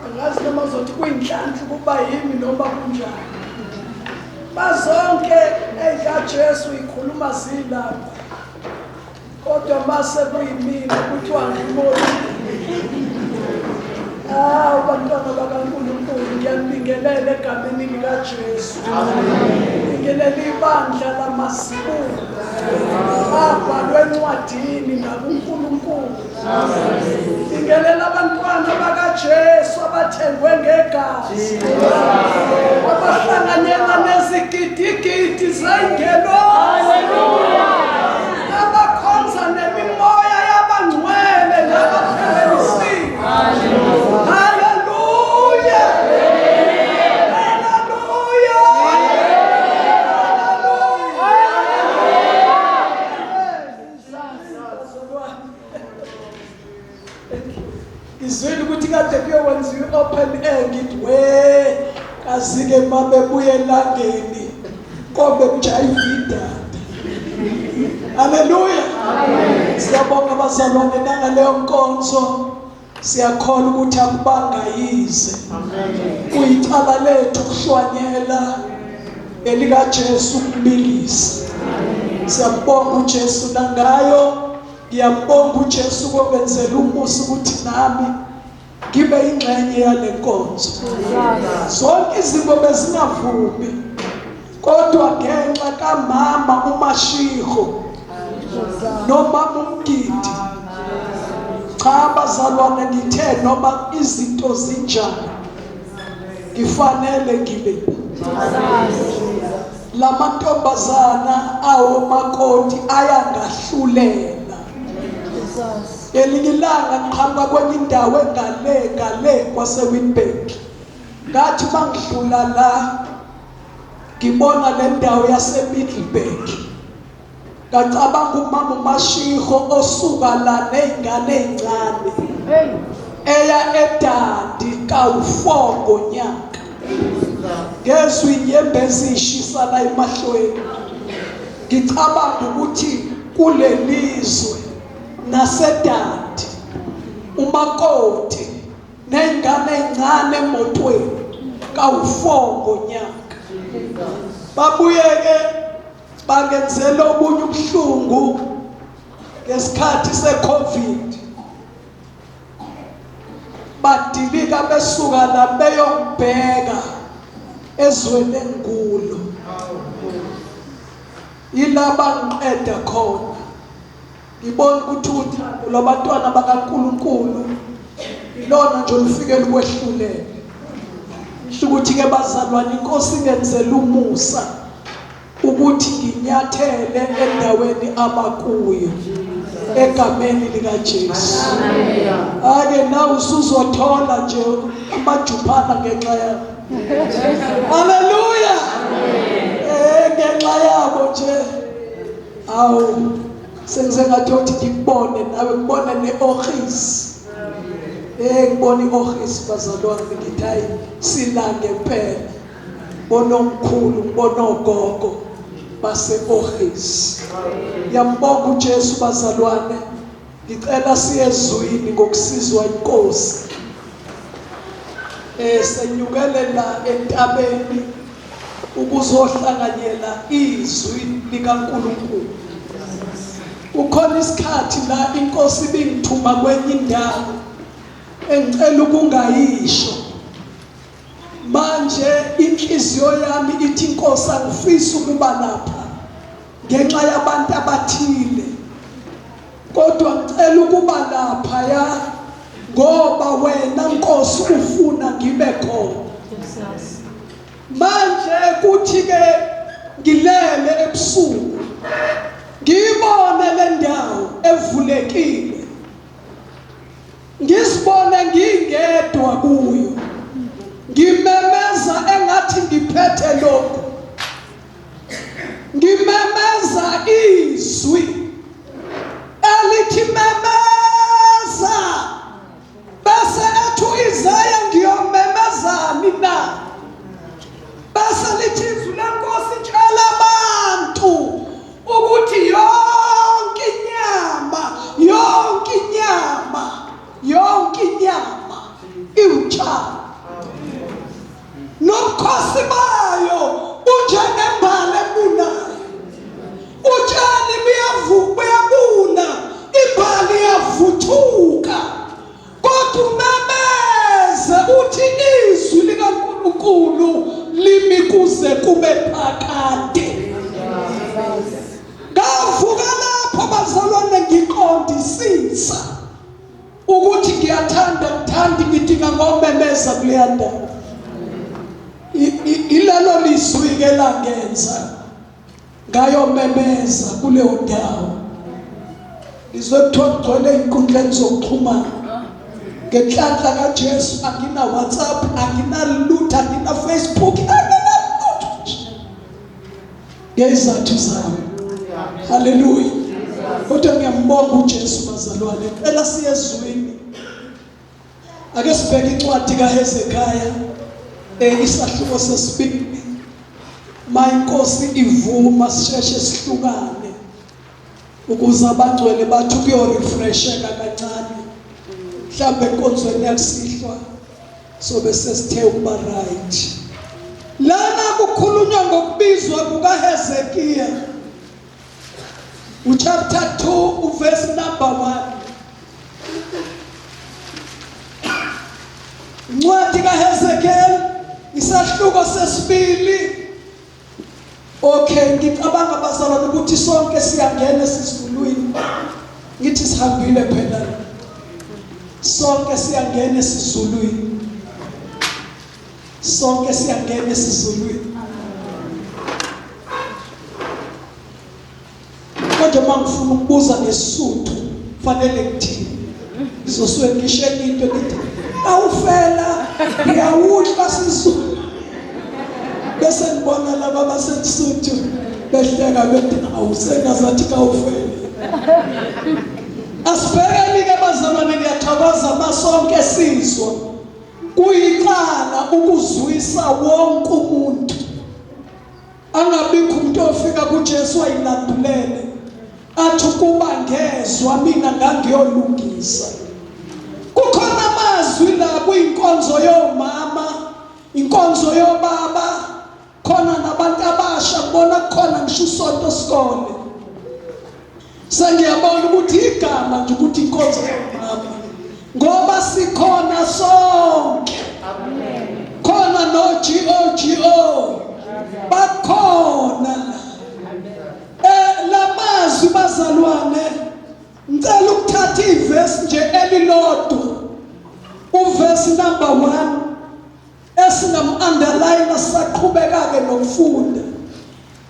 Angazi noma uzothi kuyinhlanhla ukuba yimi noma kunjani. Bazonke eikaJesu ikhuluma zilapha. Kodwa mase kuyimina kuthiwa ngimoni. Bantwana bakaNkulunkulu ngiyabingelela egameni likaJesu. Ngibingelela ibandla lamasibulo abhalwe encwadini nakuNkulunkulu. Ngibingelela abantwana bakaJesu abathengwe ngegazi. Abahlanganyela nezigidigidi zengelosi. Abakhonza nemimoya yabangcwele nabaphelelisiwe. Izwini ukuthi kade kuyowenziwa i-open air ngithi we kazike mabebuye elangeni kobe kujayiva idada. Haleluya. Siyabonga abazalwane nangaleyo nkonzo. Siyakholwa ukuthi akubangayize. Kuyicala lethu ukuhlwanyela elikaJesu ukubilisa. Siyabonga uJesu nangayo. Ngiyabonga uJesu kokwenzela umusa ukuthi nami ngibe ingxenye yale nkonzo. Zonke izinto bezingavumi kodwa ngenxa kamama uMashiho noma umgidi. Cha bazalwane ngithe noma izinto zinjani ngifanele ngibe. Lamantombazana awo makoti ayangahlulela. Elinye ilanga ngiqhamuka kwenye indawo engale kwaseWinburg. Ngathi mangidlula la ngibona le ndawo yaseMiddelburg. Ngacabanga umama uMashiho osuka la nezingane ezincane eya eDandi kawu4 ngonyaka. Ngezwe inyembezi ishisa la emahlweni. Ngicabanga ukuthi kulelizwe naseDandi umakoti nezingane ezincane emotweni kawu4 ngonyaka. Babuyeke bangenzela obunye ubuhlungu ngesikhathi seCovid. Badilika besuka la beyongibheka ezweni enkulu. Yilaba ngiqeda khona. Ngibona ukuthi uthando lwabantwana bakaNkulunkulu ilona nje olufike lukwehlulela. Ngisho ukuthi ke bazalwane inkosi ngenzela umusa ukuthi nginyathele endaweni abakuyo egameni likaJesu. Ake nawe usuzothola nje amajuphana ngenxa yabo. Haleluya. Ngenxa yabo nje. Awu sengize ngathothi ngikubone nawe ngibone neOhis. Ngibona iOhis bazalwane ngithi hayi silange phela. Bona omkhulu ngibona ogogo baseOhis. Ngiyambonga uJesu bazalwane. Ngicela siyezwini ngokusizwa inkosi. Senyukele la entabeni ukuzohlanganyela izwi likaNkulunkulu. Ukhona isikhathi la inkosi ibingithuma kwenye indawo engicela ukungayisho. Manje inhliziyo yami ithi inkosi angifisi ukuba lapha ngenxa yabantu abathile. Kodwa ngicela ukuba lapha ya ngoba wena Nkosi ufuna ngibe khona. Manje kuthi ke ngilele ebusuku ngibone le ndawo evulekile. Ngizibone ngingedwa kuyo. Ngimemeza engathi ngiphethe lokho. Ngimemeza izwi elithi memeza. Bese ethu Isaya ngiyomemezani na. Bese lithi izwi leNkosi tshela abantu ukuthi yonke inyama uyavuthuka kodwa umemeze uthi izwi likaNkulunkulu limi kuze kube phakade. Ngavuka lapho bazalwane ngiqondisisa ukuthi ngiyathanda ngithandi ngidinga ngomemeza kuleya ndawo. Ilalo lizwi ke langenza ngayomemeza kuleyo ndawo. Izwe kuthiwa kugcwele inkundleni zokuxhumana ngenhlanhla kaJesu, angina WhatsApp, angina lutho, angina Facebook, angina lutho ngezathu zami. Haleluya. Kodwa ngiyambonga uJesu bazalwane. Phela siyezwini. Ake sibheke incwadi kaHezekhaya isahluko sesibili. Mayinkosi ivuma sisheshe sihlukane ukuze abangcwele bathi kuyorefresheka kancane. Mhlawumbe enkonzweni yakusihlwa sobe sesithe ukuba right. Lana kukhulunywa ngokubizwa kukaHezekiya. Chapter 2 verse number 1. Incwadi kaHezekiya isahluko sesibili. Okay, ngicabanga bazalwane ukuthi sonke siyangena esizulwini. Ngithi sihambile phela. Sonke siyangena esizulwini. Sonke siyangena esizulwini. Kodwa mangifuna ukubuza ngesuthu fanele ngithini? Ngizosuke ngisho into ngithi awufela ngiyawudla sizulu. Bese ngibona laba basesuthu behleka bethi awusengazathi kawufela. Asibhekeni ke bazalwane, ngiyathokoza masonke sizwa. Kuyicala ukuzwisa wonke umuntu. Angabikho umuntu ofika kuJesu ayilandulele athi kuba ngezwe mina ngangiyolungisa. Kukhona amazwi la kuyinkonzo yomama, inkonzo yobaba, khona nabantu abasha kubona khona ngisho usonto sikole. Sengiyabona ukuthi igama nje ukuthi inkonzo yomama ngoba sikhona sonke. Amen. Khona no GO bakhona. Lamazwi bazalwane ngicela ukuthatha iverse nje elilodwa. Uverse number 1 esingamunderline saqhubeka ke nokufunda.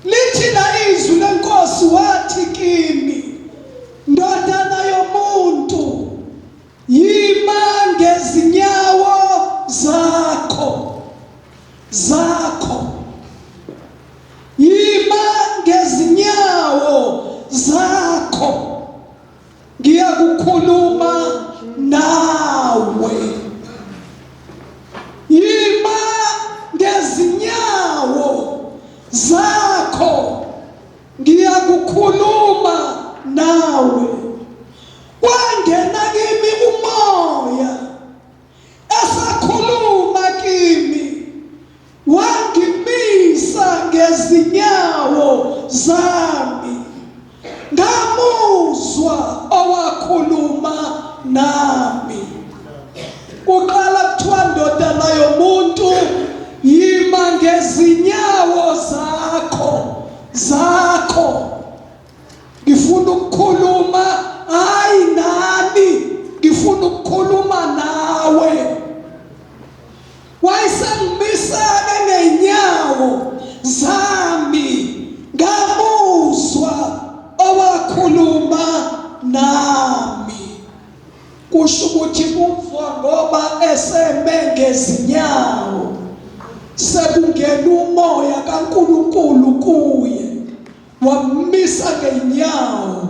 Lithi la izwi lenkosi wathi kimi, ndodana yomuntu, yima ngezinyawo zakho. Yima ngezinyawo zakho. Ngiyakukhuluma nawe. Yima ngezinyawo zakho. Ngiyakukhuluma nawe. Wangena kimi umoya esakhuluma kimi, wangimisa ngezinyawo zami. Ngamuzwa owakhuluma nami. Kuqala kuthiwa ndodana yomuntu, yima ngezinyawo zakho. Ngifuna ukukhuluma hayi nani, ngifuna ukukhuluma nawe. Wayesengimisa-ke ngenyawo zami, ngamuzwa owakhuluma nami. Kusho ukuthi kumva ngoba eseme ngezinyawo sekungena umoya kaNkulunkulu kuye, wamisa ngenyawo,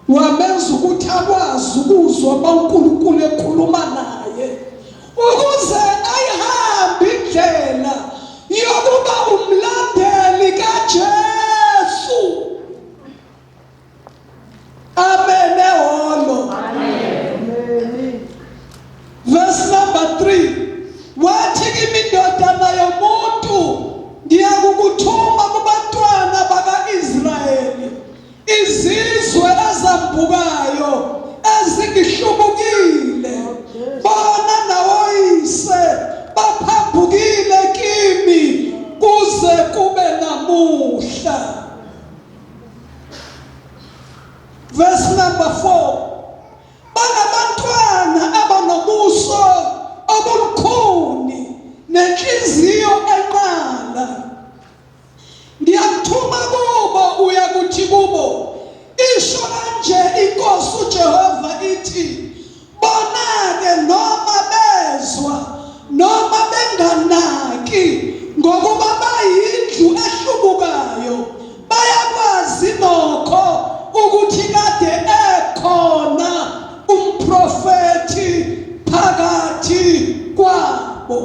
wamenza ukuthi akwazi ukuzwa uNkulunkulu ekhuluma naye, ukuze ayihambe indlela yokuba umlandeli kaJesu. Amen. Amen. Verse number 3. Wathi kimi, ndodana yomuntu, ngiyakukuthuma kubantwana baka-Israyeli, izizwe ezambukayo sengihlubukile bona nawoyise baphambukile kimi kuze kube namuhla. Verse number 4. Banabantwana abanobuso obulukhuni nenhliziyo enqala. Ngiyakuthuma kubo uyakuthi kubo, isho kanje inkosi uJehova ithi, bona-ke noma bezwa noma benganaki ngokuba bayindlu ehlubukayo, bayakwazi nokho ukuthi kade ekhona umprofeti phakathi kwabo.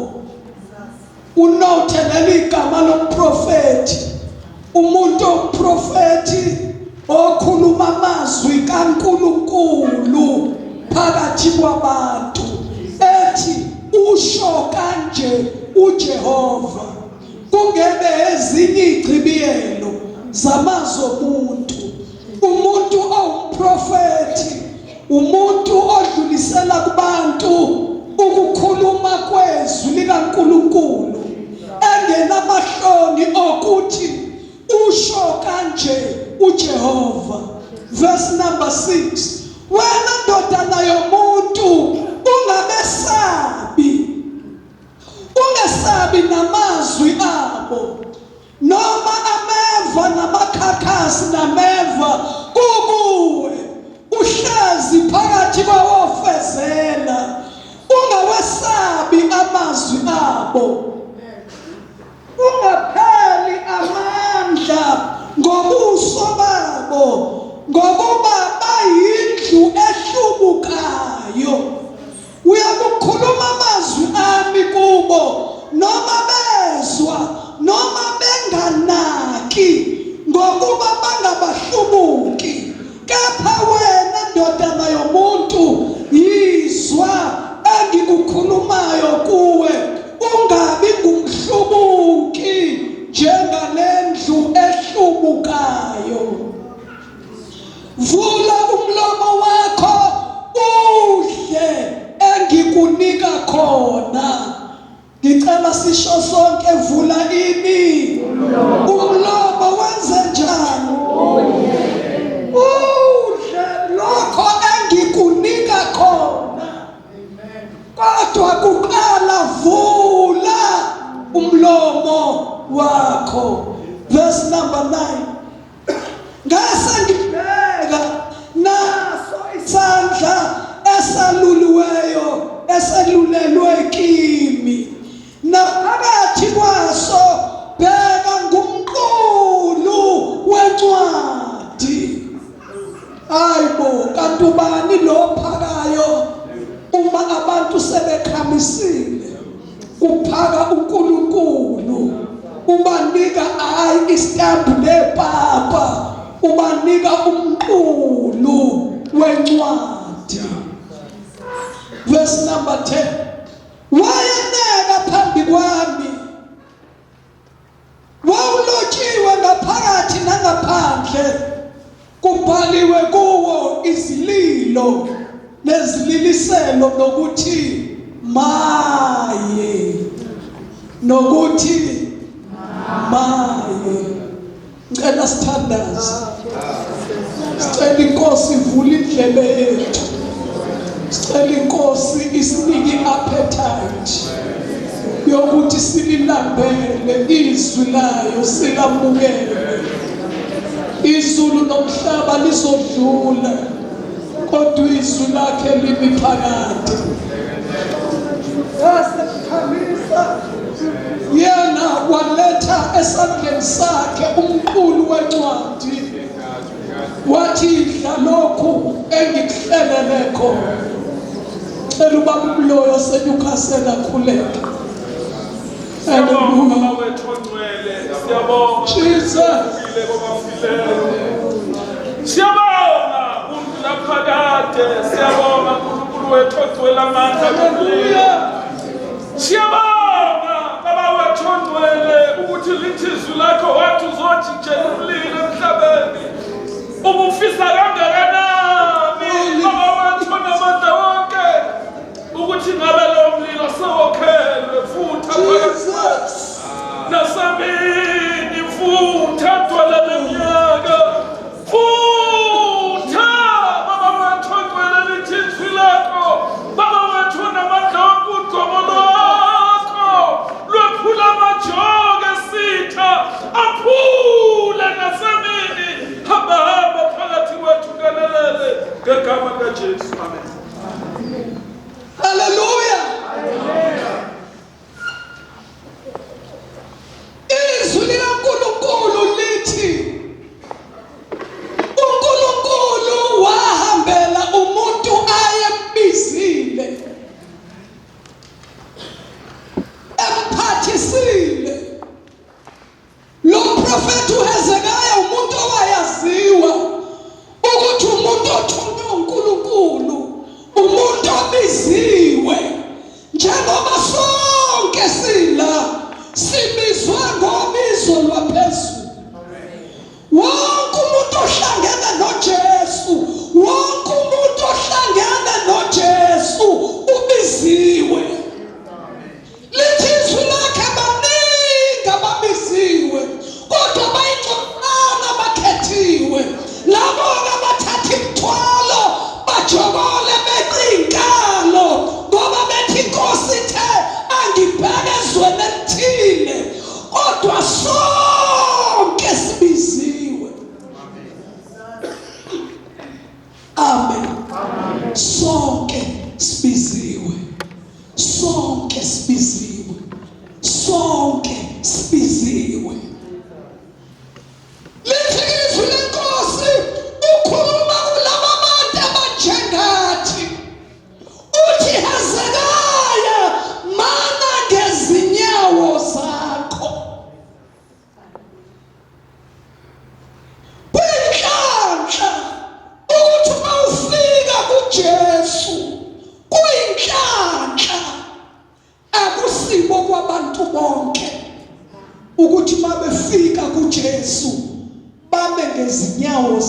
Unote leli gama lomprofeti, umuntu omprofeti okhuluma amazwi kaNkulunkulu phakathi kwabantu, ethi usho kanje uJehova, kungebe ezinye izichibiyelo zamazwi omuntu. Umuntu owumprofeti umuntu odlulisela kubantu ukukhuluma kwezwi likaNkulunkulu engenamahloni okuthi usho kanje uJehova. Verse number 6. Wena ndodana yomuntu ungesabi namazwi abo, noma ameva namakhakhasi nameva kukuwe, uhlezi phakathi kwawofezela, ungawesabi amazwi abo. Ungapheli amandla ngobuso babo, ngokuba bayindlu ehlubukayo. Uyakukhuluma amazwi ami kubo noma bezwa noma benganaki ngokuba bangabahlubuki. Kepha wena ndodana yomuntu, yizwa engikukhulumayo kuwe, ungabi ngumhlubuki njengalendlu ehlubukayo. Vula umlomo wakho udle engikunika khona. Ngicela sisho sonke, vula ini umlomo. Wenze njani? Udle lokho engikunika khona. Kodwa kuqala vula umlomo wakho. Verse number 9. Ngase ngibheka naso isandla eselulelwe kimi, naphakathi kwaso bheka ngumqulu wencwadi. Hayibo, kanti ubani lo phakayo uma abantu sebekhamisile? Uphaka uNkulunkulu, ubanika hayi istamp nepapa, ubanika umqulu wencwadi. Verse number 10. Wayeneka phambi kwami, wawulotshiwe ngaphakathi nangaphandle, kubhaliwe kuwo izililo nezililiselo nokuthi maye, nokuthi maye. Ngicela sithandaze, sicela inkosi ivule indlebe yethu, sicela inkosi isinike appetite yokuthi sililambele izwi layo, silamukele. Izulu nomhlaba lizodlula, kodwa izwi lakhe limi phakade. Yasekhamisa yena waletha esandleni sakhe umqulu wencwadi, wathi idla lokhu engikuhlelele khona. Cela ubaba umloyo senyukhasela khuleka. Siyabonga baba wethu ongcwele, siyabonga Jesus. Siyabonga uNkulunkulu laphakade, siyabonga uNkulunkulu wethu ogcwele amandla nomlilo. Siyabonga baba wethu ongcwele ukuthi lithi izwi lakho wathi uzojijela umlilo emhlabeni. Ubufisa kangakanani baba wethu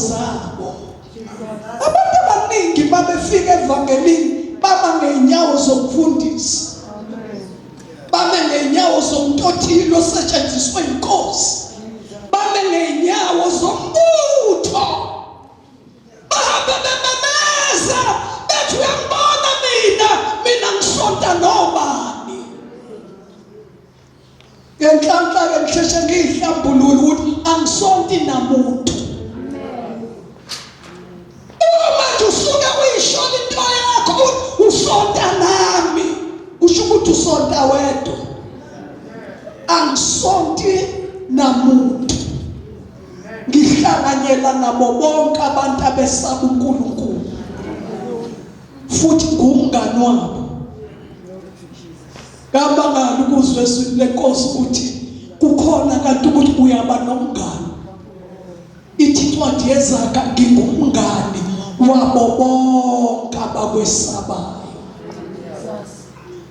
zabo. Abantu abaningi babefika evangelini baba ngeenyawo zokufundisa, babe ngeenyawo zomntothilo osetshenziswa inkosi, babe ngeenyawo zombutho, bahambe bememeza bethi uyangibona mina ngisonta nobani. Ngenhlanhla-ke ngisheshe ngiyihlambulule ukuthi angisonti namuntu. Uma nje usuke uyishola into yakho usonta nami, usho ukuthi usonta wedwa. Angisonti namuntu, ngihlanganyela nabo bonke abantu abesaba uNkulunkulu futhi ngumngani wabo. Ngabangani ukuzwe izwi lenkosi ukuthi kukhona kanti ukuthi uyaba nomngani. Ithi incwadi yeZakho, ngingumngani wabo bonke abakwesabayo.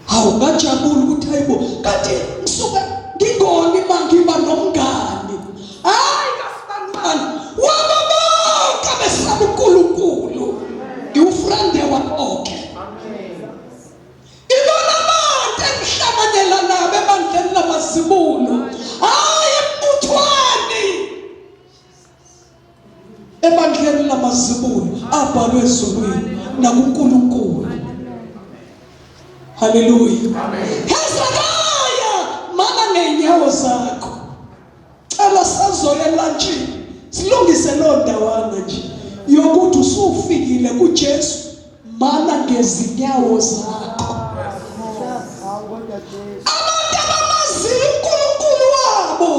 Hawu ngajabula ukuthi hayibo kanti ngisuka ngingoni mangiba nomngani. Hayi kafanani wabo bonke abesaba uNkulunkulu, ngiwufrende wakhe. Ibona abantu engihlanganyela nabo ebandleni lamazibulo, hayi embuthweni, ebandleni lamazibulo abhalwe ezulwini nakuNkulunkulu. Haleluya. Hezekiya, mana ngeenyawo zakho. Cela sazoya elunchini silungise loo ndawana nje yokuthi usufikile kuJesu, mana ngezinyawo zakho. Abantu abamaziyo uNkulunkulu wabo,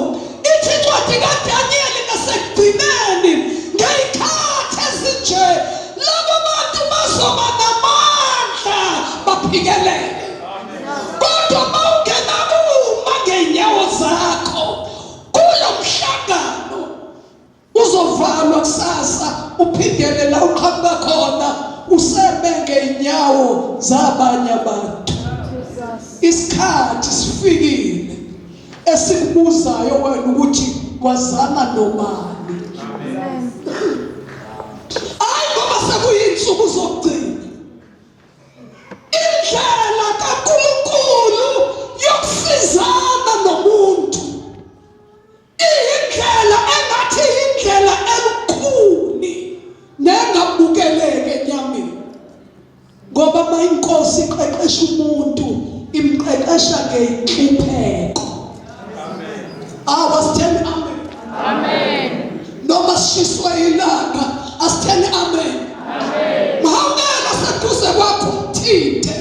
ithi incwadi kaDanyeli nasekugcineni ngeyikhathi ezinje labo bantu bazoba namandla baphikelele. Kodwa mawungena kuma ngeenyawo zakho kulo mhlangano uzovalwa kusasa, uphindele la uqhamuka khona usebe ngeenyawo zabanye abantu. Isikhathi sifikile esikubuzayo wena ukuthi wazana nobani. Hayi ngoba sekuyinsuku zokugcina, indlela kaNkulunkulu yokusizana nomuntu iyindlela engathi indlela elukhuni nengabukeleke enyameni. Ngoba uma inkosi iqeqesha umuntu imqeqesha ngeinhlupheko. Awasitheni amen. Amen. Noma sishiswa ilanga asitheni amen. Amen. Mahawungena seduze kwakho umthinte.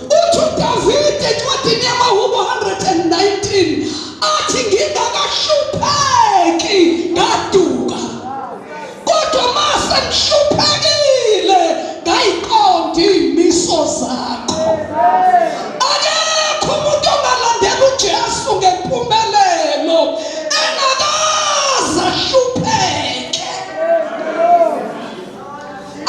Uthi uDavide encwadini yamaHubo 119 athi ngingakahlupheki ngaduka, kodwa mase ngihluphekile ngayiqonda iy'miso zakho. Akekho umuntu ongalandela uJesu ngempumelelo engakaze ahlupheke.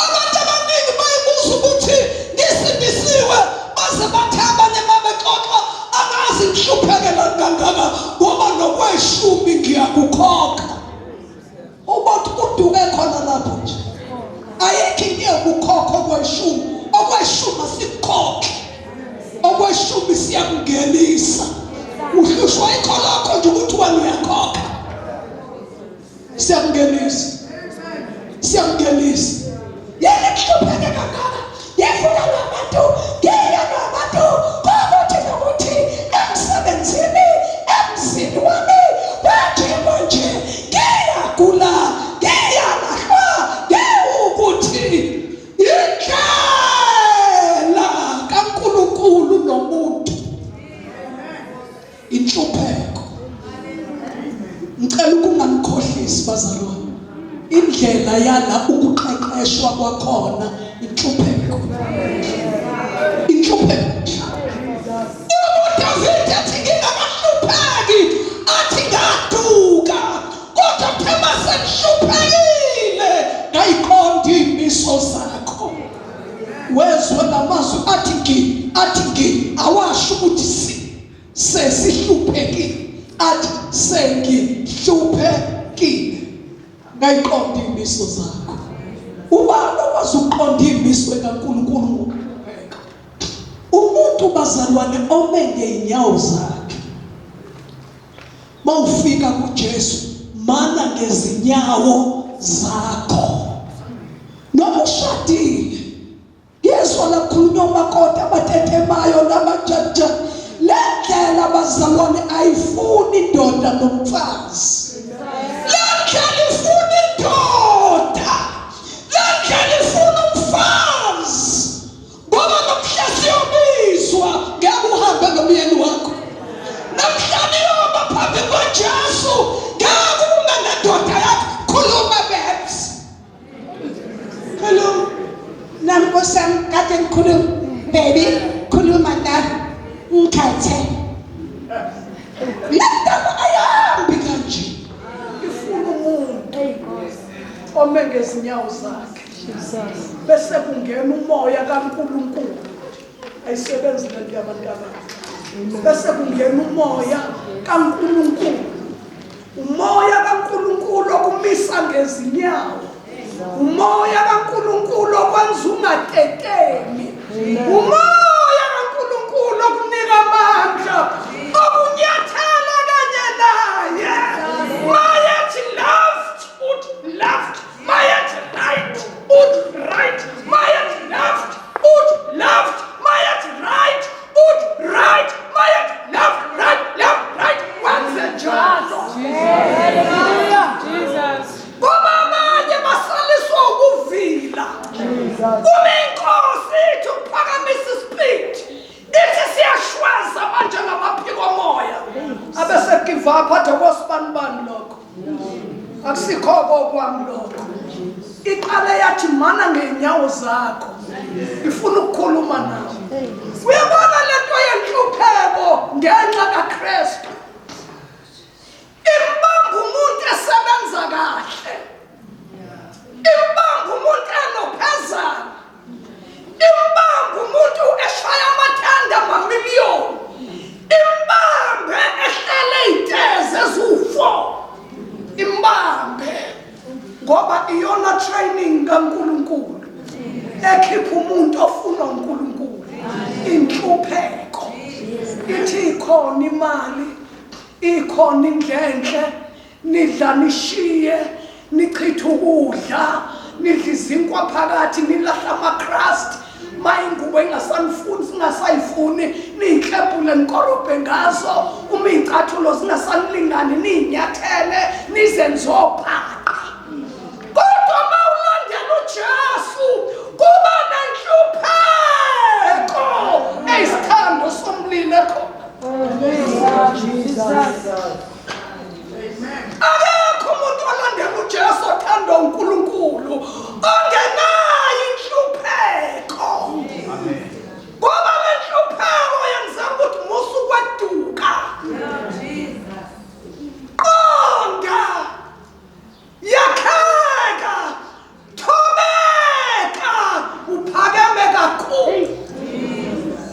Abantu abaningi bayibuza ukuthi ngisindisiwe, baze bathi abanye babexoxa angazi ngihluphekela kangaka ngoba nokweshumi ngiyakukhokha. Ubathi uduke khona lapho nje, ayikho into yokukhokha okweshumi. Okweshumi asikukhokhe, okweshumi siyakungenisa. Uhlushwa ikho lakho nje ukuthi wena uyakhokha, siyakungenisa, siyakungenisa. Yena kuhlupheke kangaka, yefuna nabantu, ngiya nabantu kokuthi nokuthi emsebenzini, emzini wami wajima nje, ngiyagula, ngiyalahlwa, ngewukuthi indlela kaNkulunkulu nomuntu inhlupheko. Ngicela ukungangikhohlisi bazalwane, indlela yala ukuqeqeshwa kwakhona inhlupheko. Inhlupheko. uDavide athi ngingakahlupheki, athi ngaduka, kodwa phela sengihluphekile ngayiqonda iy'miso zakho. Wezwe namazwi athi awasho ukuthi sesihluphekile, athi sengihluphekile. ngayiqonda imiso zakho. Ubani okwazi ukuqonda imiso kaNkulunkulu ngokuqhubeka? Umuntu bazalwane ome ngeenyawo zakhe. Mawufika kuJesu, mana ngezinyawo zakho. Noma ushadile, yezwa lakhulunywa umakoti abathethemayo namajaja. Le ndlela bazalwane ayifuni indoda nomfazi. Le ndlela ifuna indoda. Le ndlela ifuna umfazi. Ngoba namhla siyobizwa ngeke uhambe nomyeni wakho. Namhla niyoba phambi kwaJesu ngeke ume nendoda yakho. Khuluma babes. Hello. Nambosam kade ngikhuluma baby khuluma la ngikhathe Lendaba ayihambi kanje. Ifuna umuntu ome ngezinyawo zakhe. Bese kungena umoya kaNkulunkulu. Ayisebenzi le nto yabantu abanye. Bese kungena umoya kaNkulunkulu. Umoya kaNkulunkulu okumisa ngezinyawo. Umoya kaNkulunkulu okwenza ungatetemi. Umoya kaNkulunkulu okunika amandla okunyathela kanye naye. Mayethi left ut left, mayethi right ut right, mayethi left ut left, mayethi right ut right, mayethi left right wenze njalo. Kuminkosi ithi uphakamisa isipidi. Ithi siyashwaza manje ngamaphiko omoya. Abese give up athe kosibanibani lokho. Akusikho okwami lokho. Iqale yathi mana ngeenyawo zakho. Ifuna ukukhuluma nawe. Uyabona lento yenhlupheko ngenxa kaKristu. Imbamba umuntu esebenza kahle. Imbamba umuntu enophezana. Imbamba umuntu eshaya amathanda amamiliyoni. Imbambe ehlele iziteze ezufo. Imbambe ngoba iyona training kaNkulunkulu ekhipha umuntu ofuna uNkulunkulu. Inhlupheko ithi ikhona imali, ikhona indlenhle, nidla nishiye, nichitha ukudla, nidla izinkwa phakathi, nilahla amakrust, mayingubo engasanifuni singasayifuni, niyiklebhule nikorobhe ngazo, uma iy'cathulo zingasanilingani niy'nyathele, nizenze ophaqa. Kodwa uma ulandela uJesu kuba nenhlupheko eyisithando somlilo khona. Akekho umuntu olandela uJesu othandwa uNkulunkulu ongenayo inhlupheko. Ngoba le nhlupheko yenza ukuthi musu kweduka. Qonda, yakheka, thobeka, uphakeme kakhulu.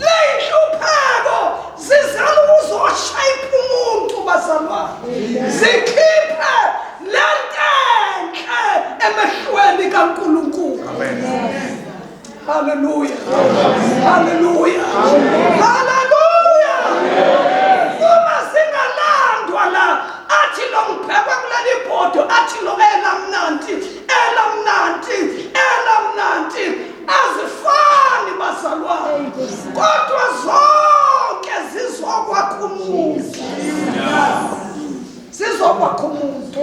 Le nhlupheko zizala ukuzoshayipha umuntu bazalwane. Zikhiphe le ntenhle emehlweni kaNkulunkulu. Hallelujah. Hallelujah. Hallelujah. Uma singalandwa la athi lo ngiphekwe kuleli bhodo athi lo elamnanti azifani bazalwane. Kodwa zonke zizokwakha umuntu. Zizokwakha umuntu.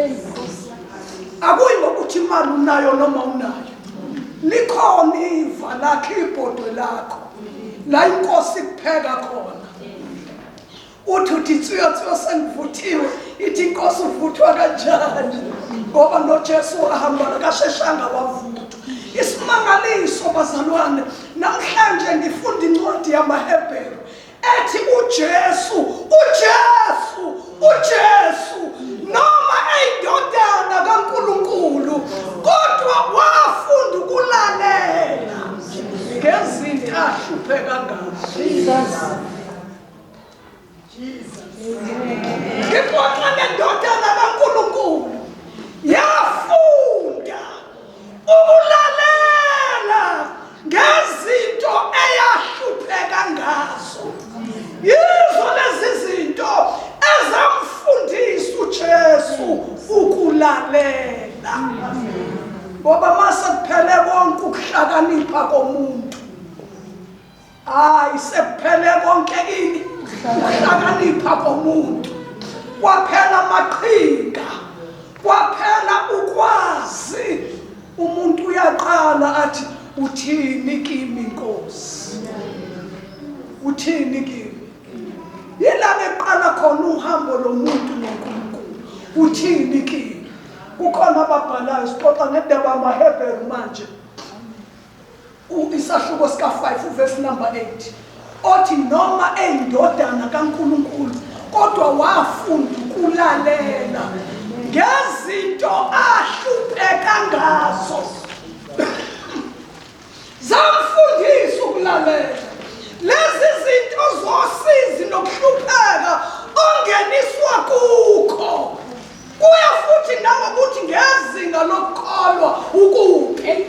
Akuyi ngokuthi imali unayo noma unayo. Likhona iva lakho ibhodwe lakho la inkosi kupheka khona. Uthi tsiyo sengivuthiwe, ithi inkosi uvuthwa kanjani? Ngoba noJesu wahamba kasheshanga wavuthwa. Isimangaliso bazalwane, namhlanje ngifunda incwadi yamaHebheru ethi uJesu noma eyindodana kaNkulunkulu kodwa wafunda ukulalela ngezinto ahlupheka ngazo. Ngixoxa nendodana kaNkulunkulu yafunda ukulalela ngezinto eyahlupheka ngazo. Yizo lezi zinto ezamfundisa uJesu ukulalela. Ngoba mase kuphele konke ukuhlakanipha komuntu, hayi sekuphele konke ini ukuhlakanipha komuntu, kwaphela amaqhinga, kwaphela ukwazi. Umuntu uyaqala athi uthini kimi Nkosi, uthini kimi. Yilapho eqala khona uhambo lomuntu noNkulunkulu. Uthini kimi. Kukhona ababhalayo sixoxa ngendaba yamaHebheru manje, isahluko sika 5 verse number 8, othi noma eyindodana kaNkulunkulu kodwa wafunda ukulalela ngezinto ahlupheka ngazo. Zamfundisa ukulalela lezi zinto zosizi nokuhlupheka ongeniswa kukho. Kuya futhi nangokuthi ngezinga lokukholwa ukuphi.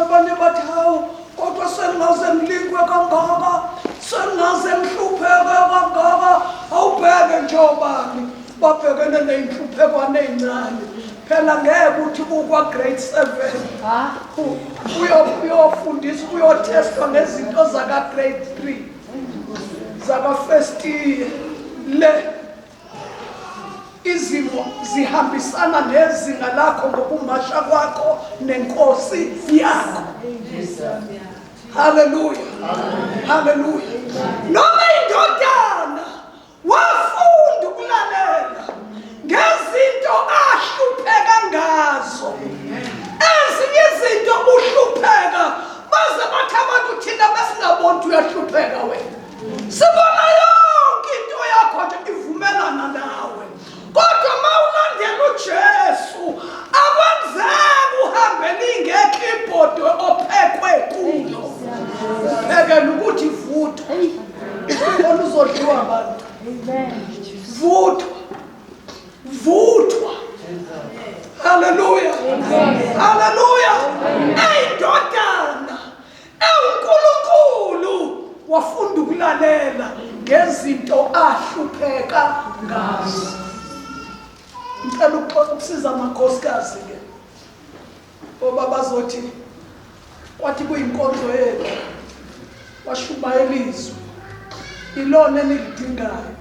Abanye bathi hawu kodwa sengaze ngilinkwe kangaka, sengaze ngihlupheke kangaka. Awubheke njobani babhekene ney'nhluphekwane ey'ncane. Phela ngeke uthi ukwa grade 7 uyofundisa uyotestwa ngezinto zaka grade 3 zaka first year. Le izimo zihambisana nezinga lakho ngokumasha kwakho nenkosi yakho. Hallelujah. Hallelujah. Noma indodana wafunda ukulalela ngezinto ahlupheka ngazo. Ezinye izinto uhlupheka baze bathi abantu thina besingaboni uyahlupheka wena. Sibona yonke into yakho nje ivumelana nawe. Kodwa mawulandela uJesu akwenzeki uhambele ingekho ophekwe kulo. Phekela ukuthi vuthwa. Ubona uzodliwa abantu. Vuthwa. Vuthwa. Hallelujah. Hallelujah. Eyindodana uNkulunkulu wafunda ukulalela ngezinto ahlupheka ngazo. Ngicela ukusiza amakhosikazi ke. Ngoba bazothi kwathi kuyinkonzo yethu washumayela izwi. Ilona enilidingayo.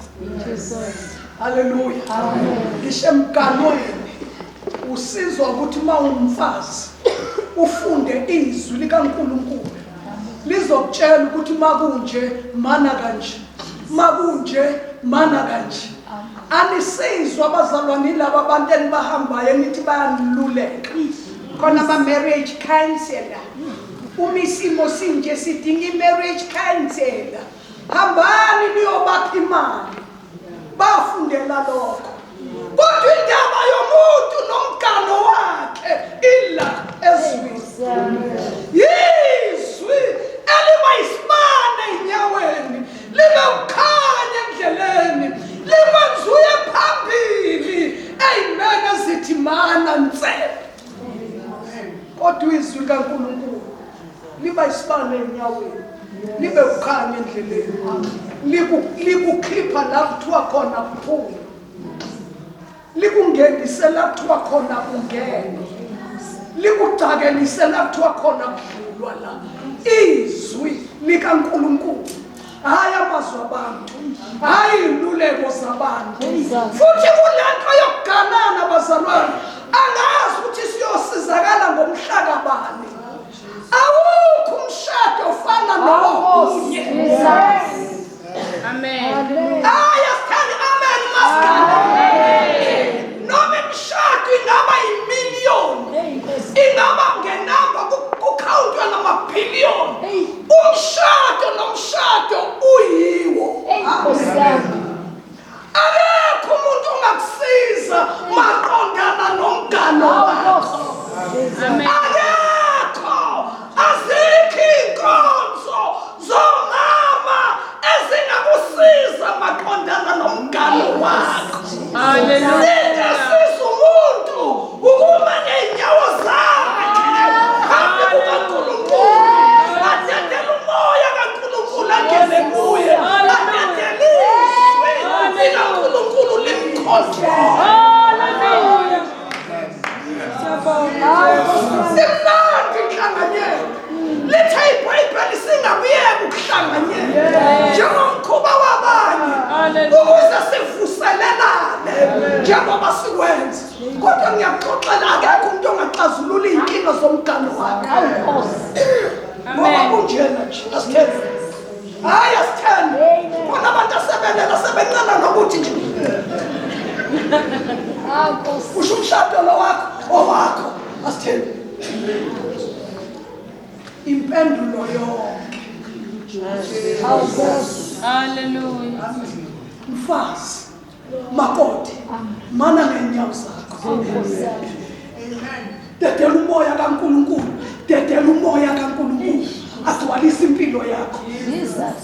Hallelujah. Ngisho emganweni usizwa ukuthi mawumfazi ufunde izwi likaNkulunkulu. Lizokutshela ukuthi makunje mana kanje. Makunje mana kanje. Anisizwa abazalwane laba abantu enibahambayo enithi bayaniluleka. Khona ama marriage counselor. Umisimo sinje sidinga marriage counselor. Hambani niyobapha imali. Bafundela lokho. Kodwa indaba yomuntu nomgano wakhe illa ezwini. Yizwi eliba isibane enyaweni, libe ukhanya endleleni, libe nzuye phambili. Amen ezithi mana ntsele. Kodwa izwi kaNkulunkulu liba isibane enyaweni, libe ukhanya endleleni. Likukhipha la kuthiwa khona kuphuma. Likungenise la kuthiwa khona kungene. Likugcakelise la kuthiwa khona kudlulwa la. Izwi likaNkulunkulu, hayi amazwi abantu, hayi inluleko zabantu. Futhi kulento yokuganana bazalwane, angazi ukuthi siyosizakala ngomhlakabani. Awukho umshado ofana nomunye. Amen. Ayasithanda amen maskana. Noma imishado ingaba imiliyoni, ingaba ngenamba kukhawuntwa ngamabhiliyoni. Umshado nomshado uyiwo. Akekho umuntu ongakusiza maqondana nomgano wakho. Akekho. Azikho inkonzo zomama kunjena nje asithembe. Hayi asithembe. Bona abantu asebelela sebencana nokuthi nje. Usho umshado lo wakho owakho asithembe. Impendulo yonke. Hallelujah. Mfazi makoti mana ngenyawo zakho. Dedela umoya kaNkulunkulu, dedela umoya kaNkulunkulu agcwalise impilo yakho. Jesus.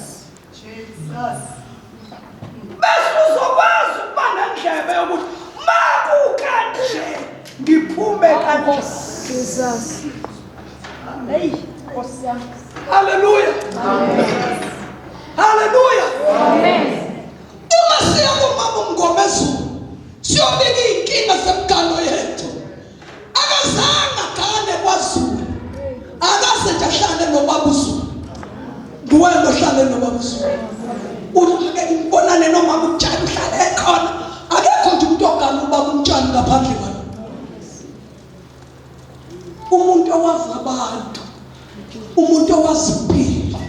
Bese uzokwazi ukuba nendlebe yokuthi makukanje ngiphume kanje. Jesus. Hey, awesome. Hallelujah. Hallelujah. Amen. Uma siya kumama umngomezulu siyobika inkinga zemgalo yethu. Akazange agane kwaZulu. Akaze nje ahlale nobaba uZulu. Nguwena ohlale nobaba uZulu. Ake ngibonane nomama uMtshana uhlale ekhona. Akekho nje umuntu ogana ubaba uMtshana ngaphandle kwalo. Umuntu owazi abantu. Umuntu owazi impilo.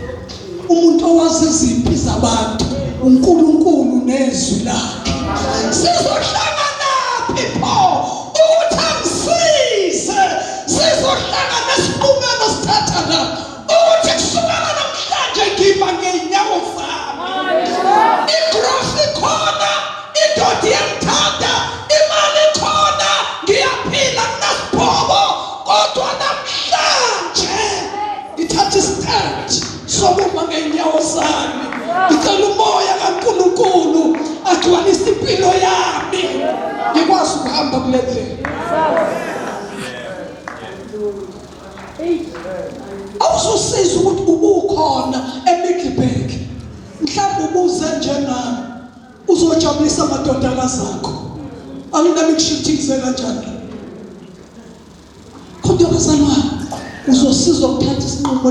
Umuntu owazi iziphi zabantu. uNkulunkulu nezwi lakhe. Sizohlangana pho ukuthi angisize. Sizohlangana esiqumelo sithatha la ukuthi kusukela namhlanje ngima ngenyawo zami. Igrowth ikhona, indoda iyangithanda, imali ikhona, ngiyaphila kunasibhobo kodwa namhlanje ngithatha istand sokuma ngenyawo zami. Ngicela umoya kaNkulunkulu agcwalise impilo yami ngikwazi ukuhamba kule ndlela. Awususiza ukuthi ubukhona eMiddelburg. Mhlawumbe ubuze njenami uzojabulisa amadodakazi akho. Anginami kushithize kanjani. Kodwa bazalwane uzosiza ukuthatha isinqumo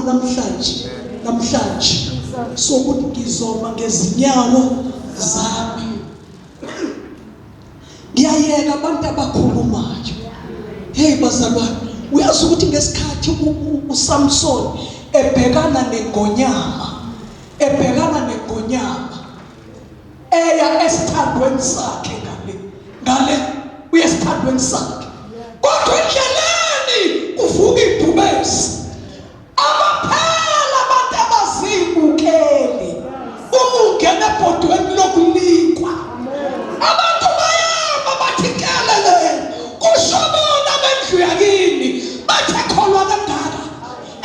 namhlanje sokuthi ngizoma ngezinyawo zami. Ngiyayeka abantu abakhulumayo. Hey bazalwane, uyazi ukuthi ngesikhathi uSamson ebhekana nengonyama eya esithandweni sakhe ngale uyesithandweni sakhe. Kodwa endleleni kuvuka ibhubesi. Abaphela abantu abazibukeli. Uma ungena ebhodweni lokulikwa. Abantu bayama bathi kelele. Kushobona bendlu yakini. Bathe kholwa kangaka.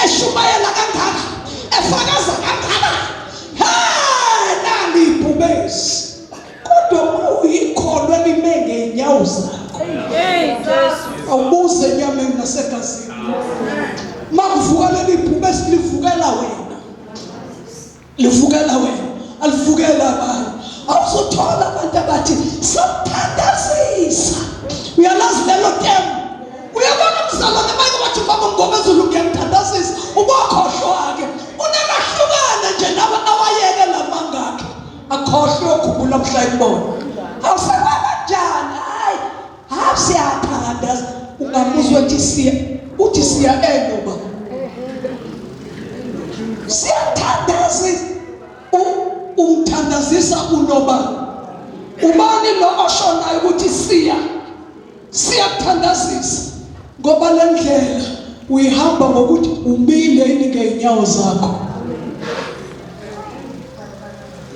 Eshumayela kangaka. Efakaza kangaka. Hey, nali ibhubesi. Kodwa uyikholwa lime ngenyawo zakho. Awubuze enyameni nasegazini. Makuvuka leli ibhubesi livukela wena. Livukela wena. Alivukela abantu. Awuzothola abantu abathi samthandazisa. Uyalazi lelo temu. Uyabona umzalwane bayeke bathi baba Mngomezulu ngiyamthandazisa. Ubakhohlwa-ke. Unengahlukana nje nawe awayeke lamangakhe. Akhohlwe ukhumbula mhla ibona. Awusebenza kanjani? Hayi. Siyathandaza. Ungamuzwa uthi siya enoba. Siyathandazisa. Umthandazisa unoba. Ubani lo oshonayo ukuthi siyakuthandazisa. Ngoba le ndlela uyihamba ngokuthi umile yini ngeenyawo zakho.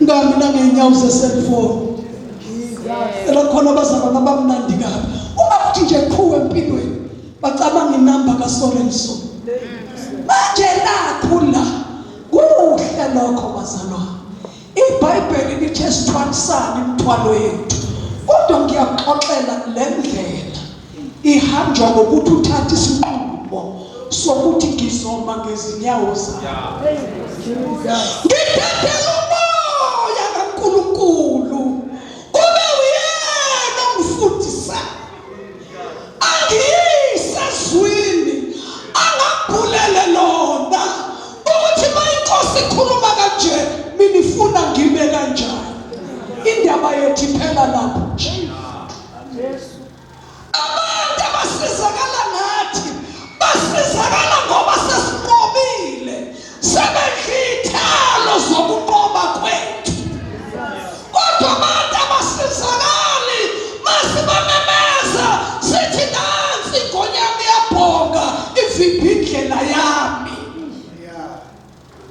Ngami nangeenyawo ze-cellphone. Ela khona abazalwana abamnandi kabi. Uma kuthi nje qhuwe empilweni bacabanga inamba kaSorenso. Manje laphula kuhle lokho bazalwana. iBhayibheli lithi sithwalisane imithwalo yethu. Kodwa ngiyaxoxela le ndlela ihanjwa ngokuthi uthathe isinqumo sokuthi ngizoma ngezinyawo zami. Ngidedela umoya kaNkulunkulu kube uyena ongifundisa. Angiyise ezwini angabhulele lona ukuthi mayinkosi ikhuluma kanje mina ifuna ngibe kanjani. Indaba yethu iphela lapho. Abantu abasizakala nathi basizakala ngoba sesinqobile.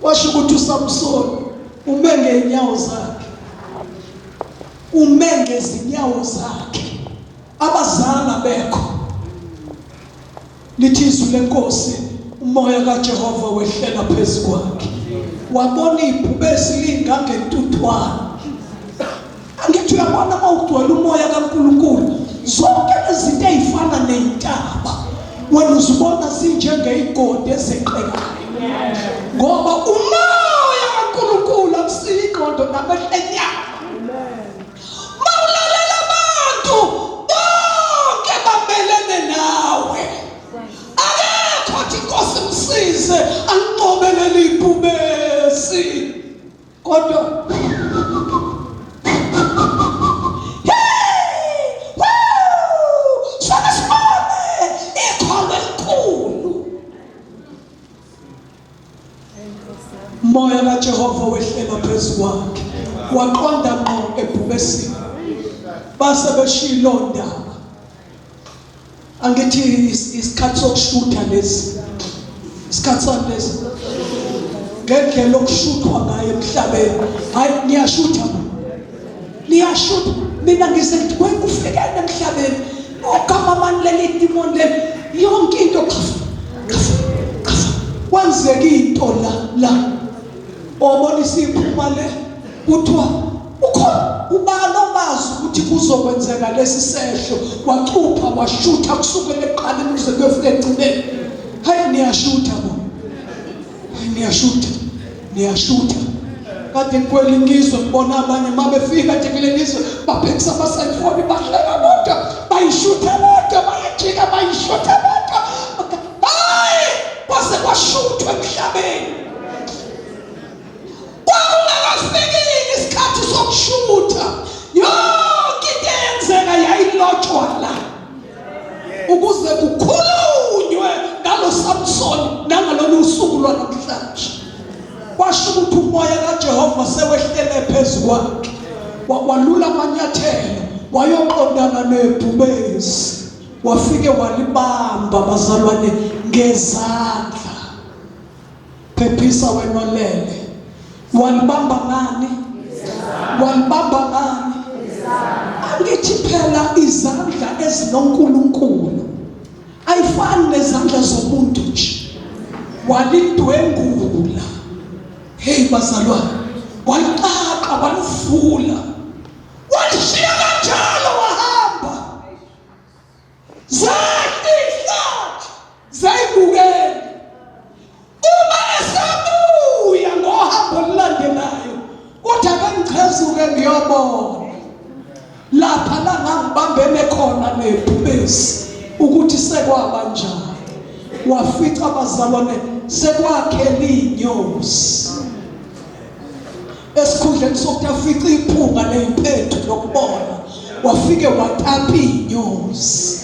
washo ukuthi uSamson ume ngeenyawo zakhe, ume ngezinyawo zakhe, abazala bekho. Lithi izwi lenkosi, umoya kaJehova wehlela phezu kwakhe, wabona ibhubesi lingangentuthwane. Angithi uyabona mawugcwele umoya kaNkulunkulu, zonke izinto ezifana nezintaba wena uzibona zinjengeyigodi ezeqekayo, ngoba umoya kaNkulunkulu akusiyo ingqondo namehlo enyama. Mawulalela abantu bonke bamelene nawe, akekho othi inkosi msize anqobelele ibhubesi, kodwa umoya kaJehova wehlela phezu kwakhe, waqonda ngqo ebhubesini. Base beshilo ndaba. Angithi isikhathi sokushutha lesi, isikhathi salesi ngendlela okushuthwa ngayo emhlabeni. Hayi niyashutha, niyashutha. Mina ngisethi kwekufikela emhlabeni ogama mani leli demon leli yonke into kwenzeka into la obonisa iphuma le kuthiwa ukhona ubani obazi ukuthi kuzokwenzeka lesi sehlo, wachupha washutha kusukela eqaleni kuze kuyofika egcineni. Hayi niyashutha bo, niyashutha. Kade ngikweli ngizwe ngibona abanye mabefika nje kule ngizwe baphekisa ama-cellphone bahleka bodwa, bayishutha bodwa, bayajika bayishutha bodwa. Hayi kwase kwashuthwa emhlabeni. Kwakungakafikile isikhathi sokushutha, yonke into eyenzeka yayilotshwa la ukuze kukhulunywe ngalo Samson nangalolu usuku lwanamhlanje. Kwasho ukuthi umoya kaJehova sewehlele phezu kwakhe, walula amanyathelo wayoqondana nebhubesi, wafike walibamba bazalwane ngezandla. Phephisa wena olele, walibamba ngani? Walibamba ngani? Angithi phela izandla ezinoNkulunkulu ayifani nezandla zomuntu nje. Walidwengula, hey bazalwane, waliqaqa walivula, walishiya kanjalo wahamba. Zayihlathi zayibukela. Uma esabuya ngohambo olulandelayo uthi akangichezuke ngiyobona lapha la ngangibambene khona nebhubesi ukuthi sekwaba njani. Wafica abazalwane sekwakhela inyosi esikhundleni sokuthi afice iphunga lempethu lokubona, wafike watapha inyosi.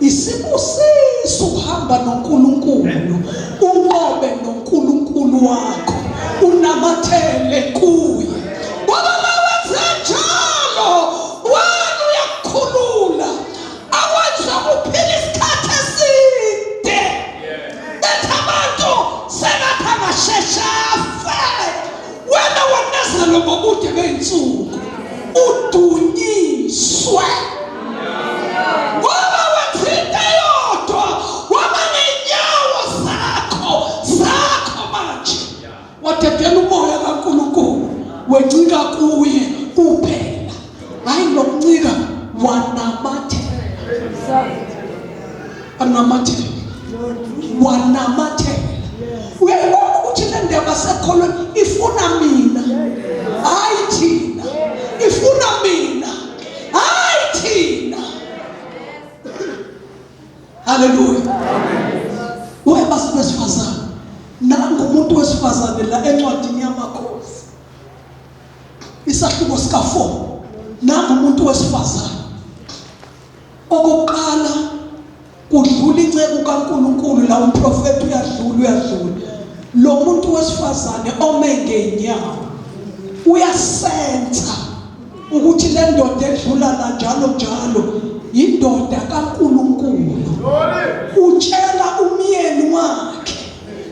Isibusiso ukuhamba noNkulunkulu, unqobe noNkulunkulu wakho, unamathele kuye. Ngoba mawenze njalo wena uyakukhulula, akwenza kuphila isikhathi eside. Bethi abantu sengathi angashesha afe. Wena wanezelo ngobude bey'nsuku udunyiswe. Ngoba wenza into eyodwa, waba ngenyawo zakho manje. Wathethela umoya kaNkulunkulu, wencika kuye kuphela. Hayi nokuncika, wanamathela. Uyayibona ukuthi le ndaba sekholweni ifuna mina, hayi thina. Ifuna mina, hayi thina. Haleluya. Weba sibesifazane, nangu umuntu wesifazane la encwadini yamakhosi, isahluko sika-4. Nangu umuntu wesifazane. Okokuqala kudlula inceku kaNkulunkulu, la umprofeti uyadlula. Lo muntu wesifazane ome ngenyawo uyasenza ukuthi le ndoda edlula la njalo yindoda kaNkulunkulu. Utshela umyeni wakhe,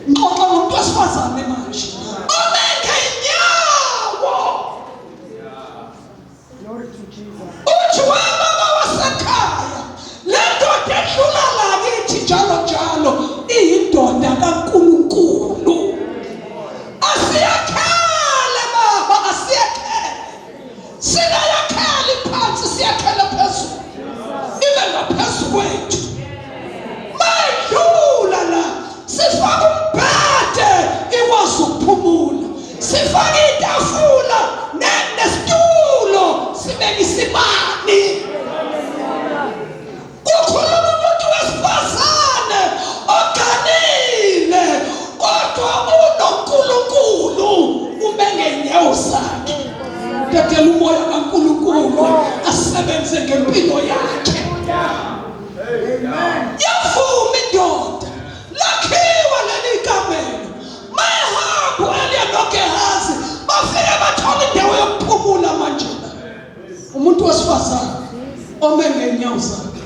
ngoba umuntu wesifazane manje sifake itafula nesitulo sibeke isibani. Kukhuluma umuntu wesifazane oganile kodwa unoNkulunkulu ume ngenyawo zakhe. Ngicela umoya kaNkulunkulu asebenze ngempilo yakhe. Yavuma indoda lakhiwa leli kamelo mayihamba eliyanogehasi bafike bathola indawo yokuphumula manje. Umuntu wesifazane ome ngenyawo zakhe.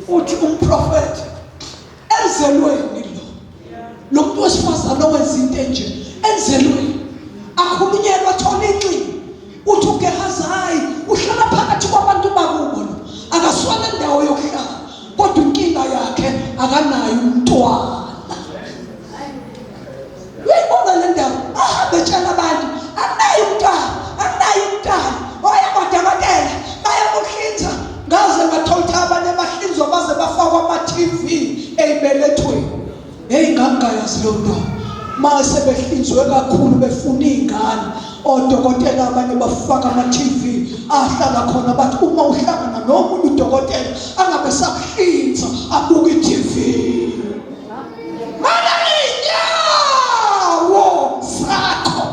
Uthi umprofeti enzelweni lo muntu wesifazane owenza into enje enzelweni akhulunyelwa thola inqindi. Uthi uGehazi hayi uhlala phakathi kwabantu bakubo lo akaswele indawo yokuhlala kodwa inkinga yakhe akanayo umntwana. Uyibona le ndawo ahambe etshela abantu akunayo umntwana oya kwadokotela bayamuhlinza. Ngaze ngathola abanye bahlinzwa baze bafakwa ama-TV ey'belethweni. Hey ngangayazi lo nto mase behlinzwe kakhulu befuna iy'ngane odokotela abanye bafaka ama-TV ahlala khona bathi uma uhlangana nomunye udokotela angabe sakuhlinza abuke i-TV. Mana inyawo zakho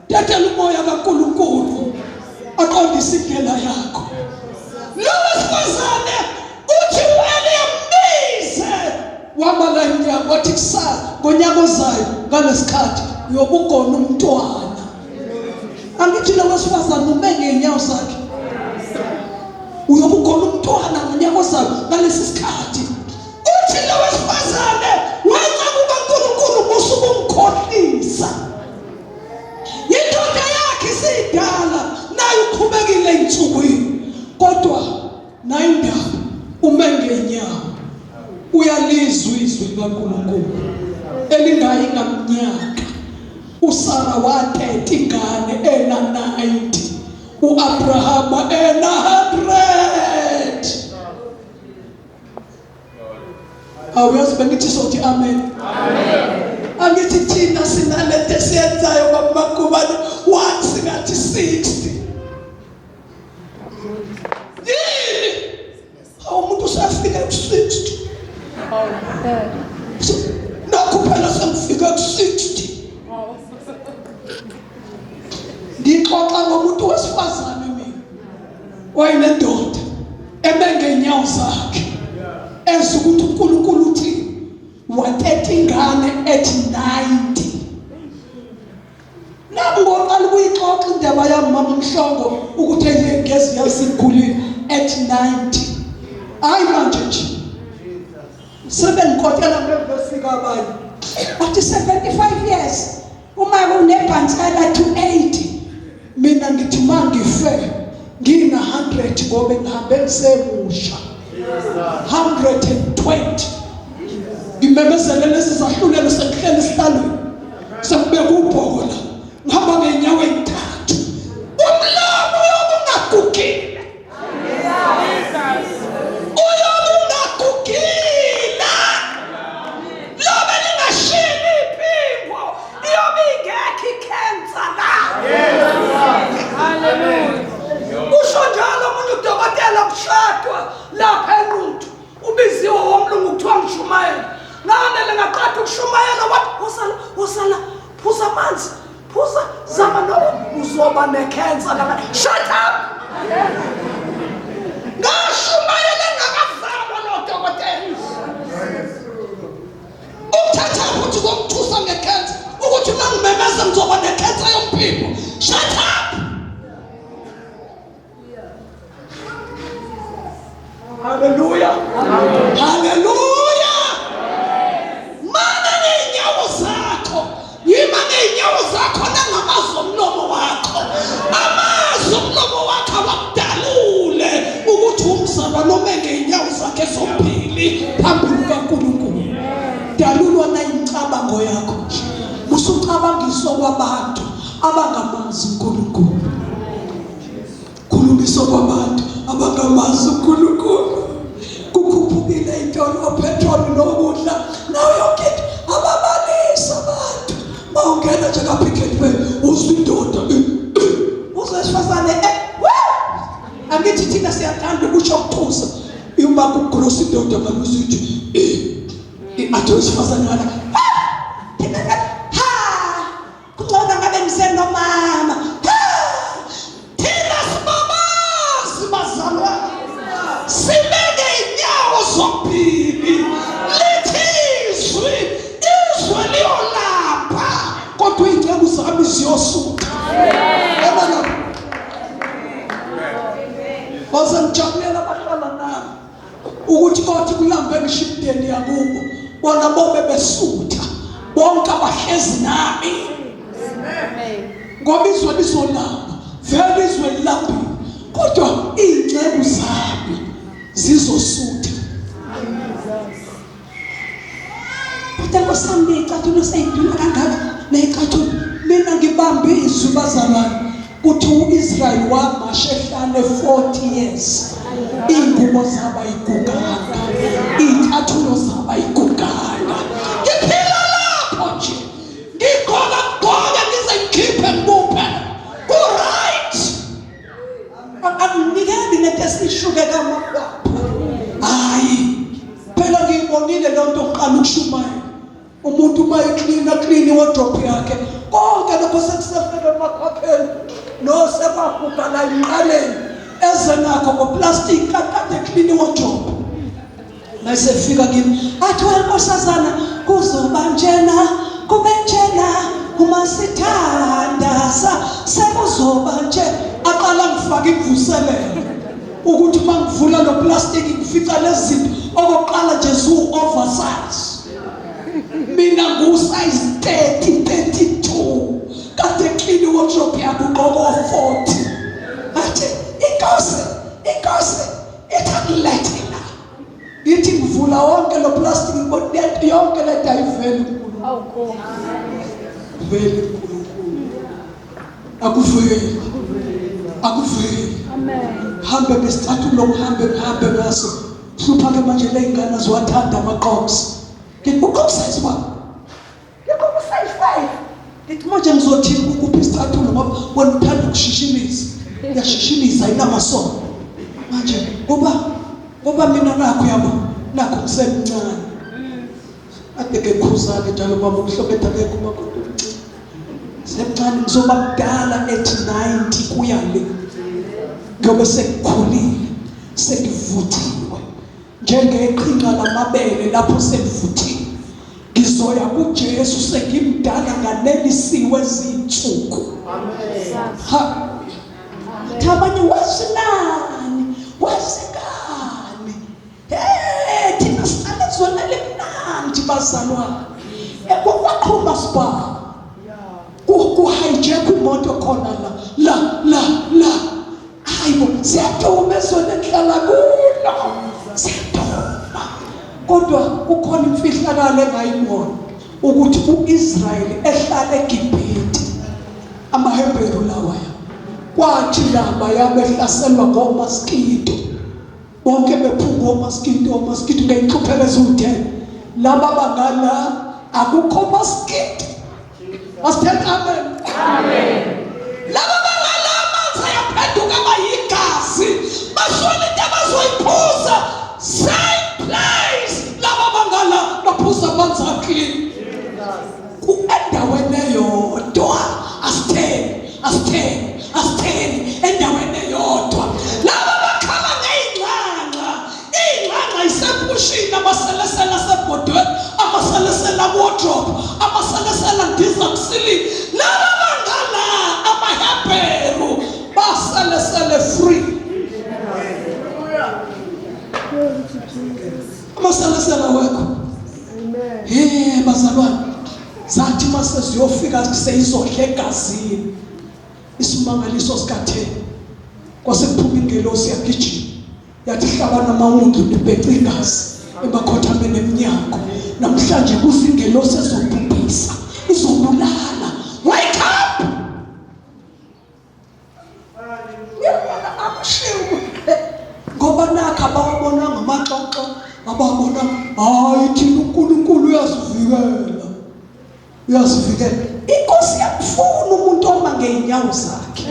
Tatela umoya kaNkulunkulu aqondise indlela yakho. Lo wesifazane uthi weliyambize wamala inyanga wathi kusasa ngonyaka ozayo ngalesikhathi uyobugona umntwana. Angithi lo wesifazane ume ngenyawo zakhe uyobugona umntwana ngonyaka ozayo ngalesi sikhathi. Uthi lo wesifazane wenza kukaNkulunkulu musuku umkhohlisa. Indoda yakhe isidala nayo uqhubekile ensukwini kodwa nayo indaba ume ngenyawo uyalizwa izwi likaNkulunkulu elingayi ngamnyaka. uSara wathetha ingane ena 90 uAbrahama ena 100. Awuyazi bengithi sothi amen. Angithi thina sinalento esiyenzayo bamakubani wathi singathi 60. Yini? Umuntu usafika ku-60. Nakho phela sengifika ku-60. Ngixoxa ngomuntu wesifazane mina wayinendoda eme ngenyawo zakhe ezwe ukuthi uNkulunkulu uthi wathetha ingane ethi 90. Nabonqala ukuyixoxa indaba yamama uMhlongo ukuthi engezi yasikhulile ethi 90. Hayi manje nje sebengikhotela ngevesika abanye athi 75 years uma kunebhansela to 80. Mina ngithi mangife ngina 100 ngoba ngihambe ngisemusha 120. Ngimemezele lezi zahlulelo sengihlele esihlalweni sekubeka ubhola ngihamba ngenyawo ezintathu umlomo uyobungagugile lobe lingashini iphimbo iyobe ingekho ikhensa la. Kusho njalo umuntu udokotela kushadwa lapha eNquthu ubiziwe womlungu kuthiwa ngishumayela. Nganele ngaqala ukushumayela wathi usala phuza amanzi phuza zama uzoba nekhensa la. Shut up. Ngashumayela ngakazama lo dokotela. Uthatha ukuthi komthusa ngekhensa ukuthi mangimemeza ngizoba nekhensa yomphimbo. Shut up. Hallelujah. Hallelujah. Mana ngenyawo zakho. Yima ngenyawo zakho nangamazwi omlomo wakho. Amazwi omlomo wakho awakudalule ukuthi umzalwa noma ngenyawo zakhe zombili phambili kaNkulunkulu. Dalulwa na imicabango yakho. Usucabangiswa kwabantu abangamazi uNkulunkulu. Khulumiswa kwabantu abangamazi uNkulunkulu. kanti kusho ukuphuza uma kugross indoda ngalusithi athi wesifazane wala kungcono ngabe ngisenomama thina sibabazi bazalwane sibeke inyawo zombili lithi izwe liyolapha kodwa iy'nceku zami ziyosutha. Baze ngijabulela abahlala nami ukuthi kothi kulambe ngishideni yakubo bona bobe besutha bonke abahlezi nami ngoba izwe lizolamba vele izwe lilambile kodwa iy'nceku zami zizosutha. kodwa nkosami ney'cathulo sey'dula kangaka ney'cathulo mina ngibambe izwi bazalwane kuthi u-Israyeli wamasha ehlane 40 years iy'ngubo zabo ayiguganga iy'cathulo zabo ayiguganga. Ngiphila lapho nje ngigqoka ngize ngikhiphe ngibuphe ku-right akunikeli nento esishuke kamakwapho hayi phela ngiyibonile loo nto ngiqala ukushumayela umuntu uma eklini iwardrobe yakhe konke lokho sekusefele emakhwapheni nosebaguga la emqaleni eze nakho ngoplastic kade eklini iwardrobe mayesefika kimi athi wena nkosazana kuzoba njena kube njena uma sithandaza sekuzoba nje aqala ngifake imvuselelo ukuthi uma ngivula lo plastic ngifica lezi zinto okokuqala nje zu-oversize mina ngu-size 32 kade eklini wardrobe yakho ugqoka 40 athi inkosi ethakulethe la ngithi ngivula wonke lo plastic yonke le dayivele uNkulunkulu vele uNkulunkulu akuveli Amen. hambe besicathulo uhambe ngaso hlupha-ke manje le y'ngane ziwathanda amaqoksi uqoksize baba ngikubusayi-5 ngithi manje ngizothini ukuphi isicathulo ngoba wena uthanda ukushishimiza uyashishimiza inamasono manje ngoba mina nakho yabo nakho ngisemncane ade kekhuzane njalo baba ukuhlobetha ngekho umakoti omncane semncane ngizoba mdala ethi 90 kuya le ngoba sekukhulile sekuvuthiwe njengeqhinqa lamabele lapho sekuvuthiwe ngizoya kuJesu sengimdala nganelisiwe izinsuku. Amen. Thabanye wasinani wasingani thina siqale zona lemnandi bazalwane kwaqhuma siba kuhijack imoto khona la hayibo siyaduma ezona enhlala kulo siyaduma kodwa kukhona imfihlakalo engayibona ukuthi uIsrayeli ehlala eGibhithe amaHebheru lawa kwathi laba yabehlaselwa ngomaskito bonke bephunga omaskito ngeyinhlupheko eziwu-10 laba bangala akukho maskito asithethe amen laba bangala amanzi ayaphenduka abayigazi bashona into abazoyiphuza same place laba bangala baphuza amanzi aklini endaweni eyodwa asitheni endaweni eyodwa laba bakhala ngey'ngqangqa isepushini amaselesela asebhodweni amaselesela wardrobe amaselesela ndiza kusilini laba bangala amaHebheru baselesele free amaselesela wekho bazalwane zathi mase ziyofika seyizodla egazini isimangaliso sikaThena kwasekuphuma ingelosi yagijima yathi hlabana amawundlu libheca igazi ebakhothameni eminyango namhlanje kuzingelosi ezobhubhisa izobulala wake up akushiwo ngoba nakho abawabonanga amaxoxo ababona hayi thina uNkulunkulu uyazivikela inkosi yakufuna umuntu oma ngeenyawo zakhe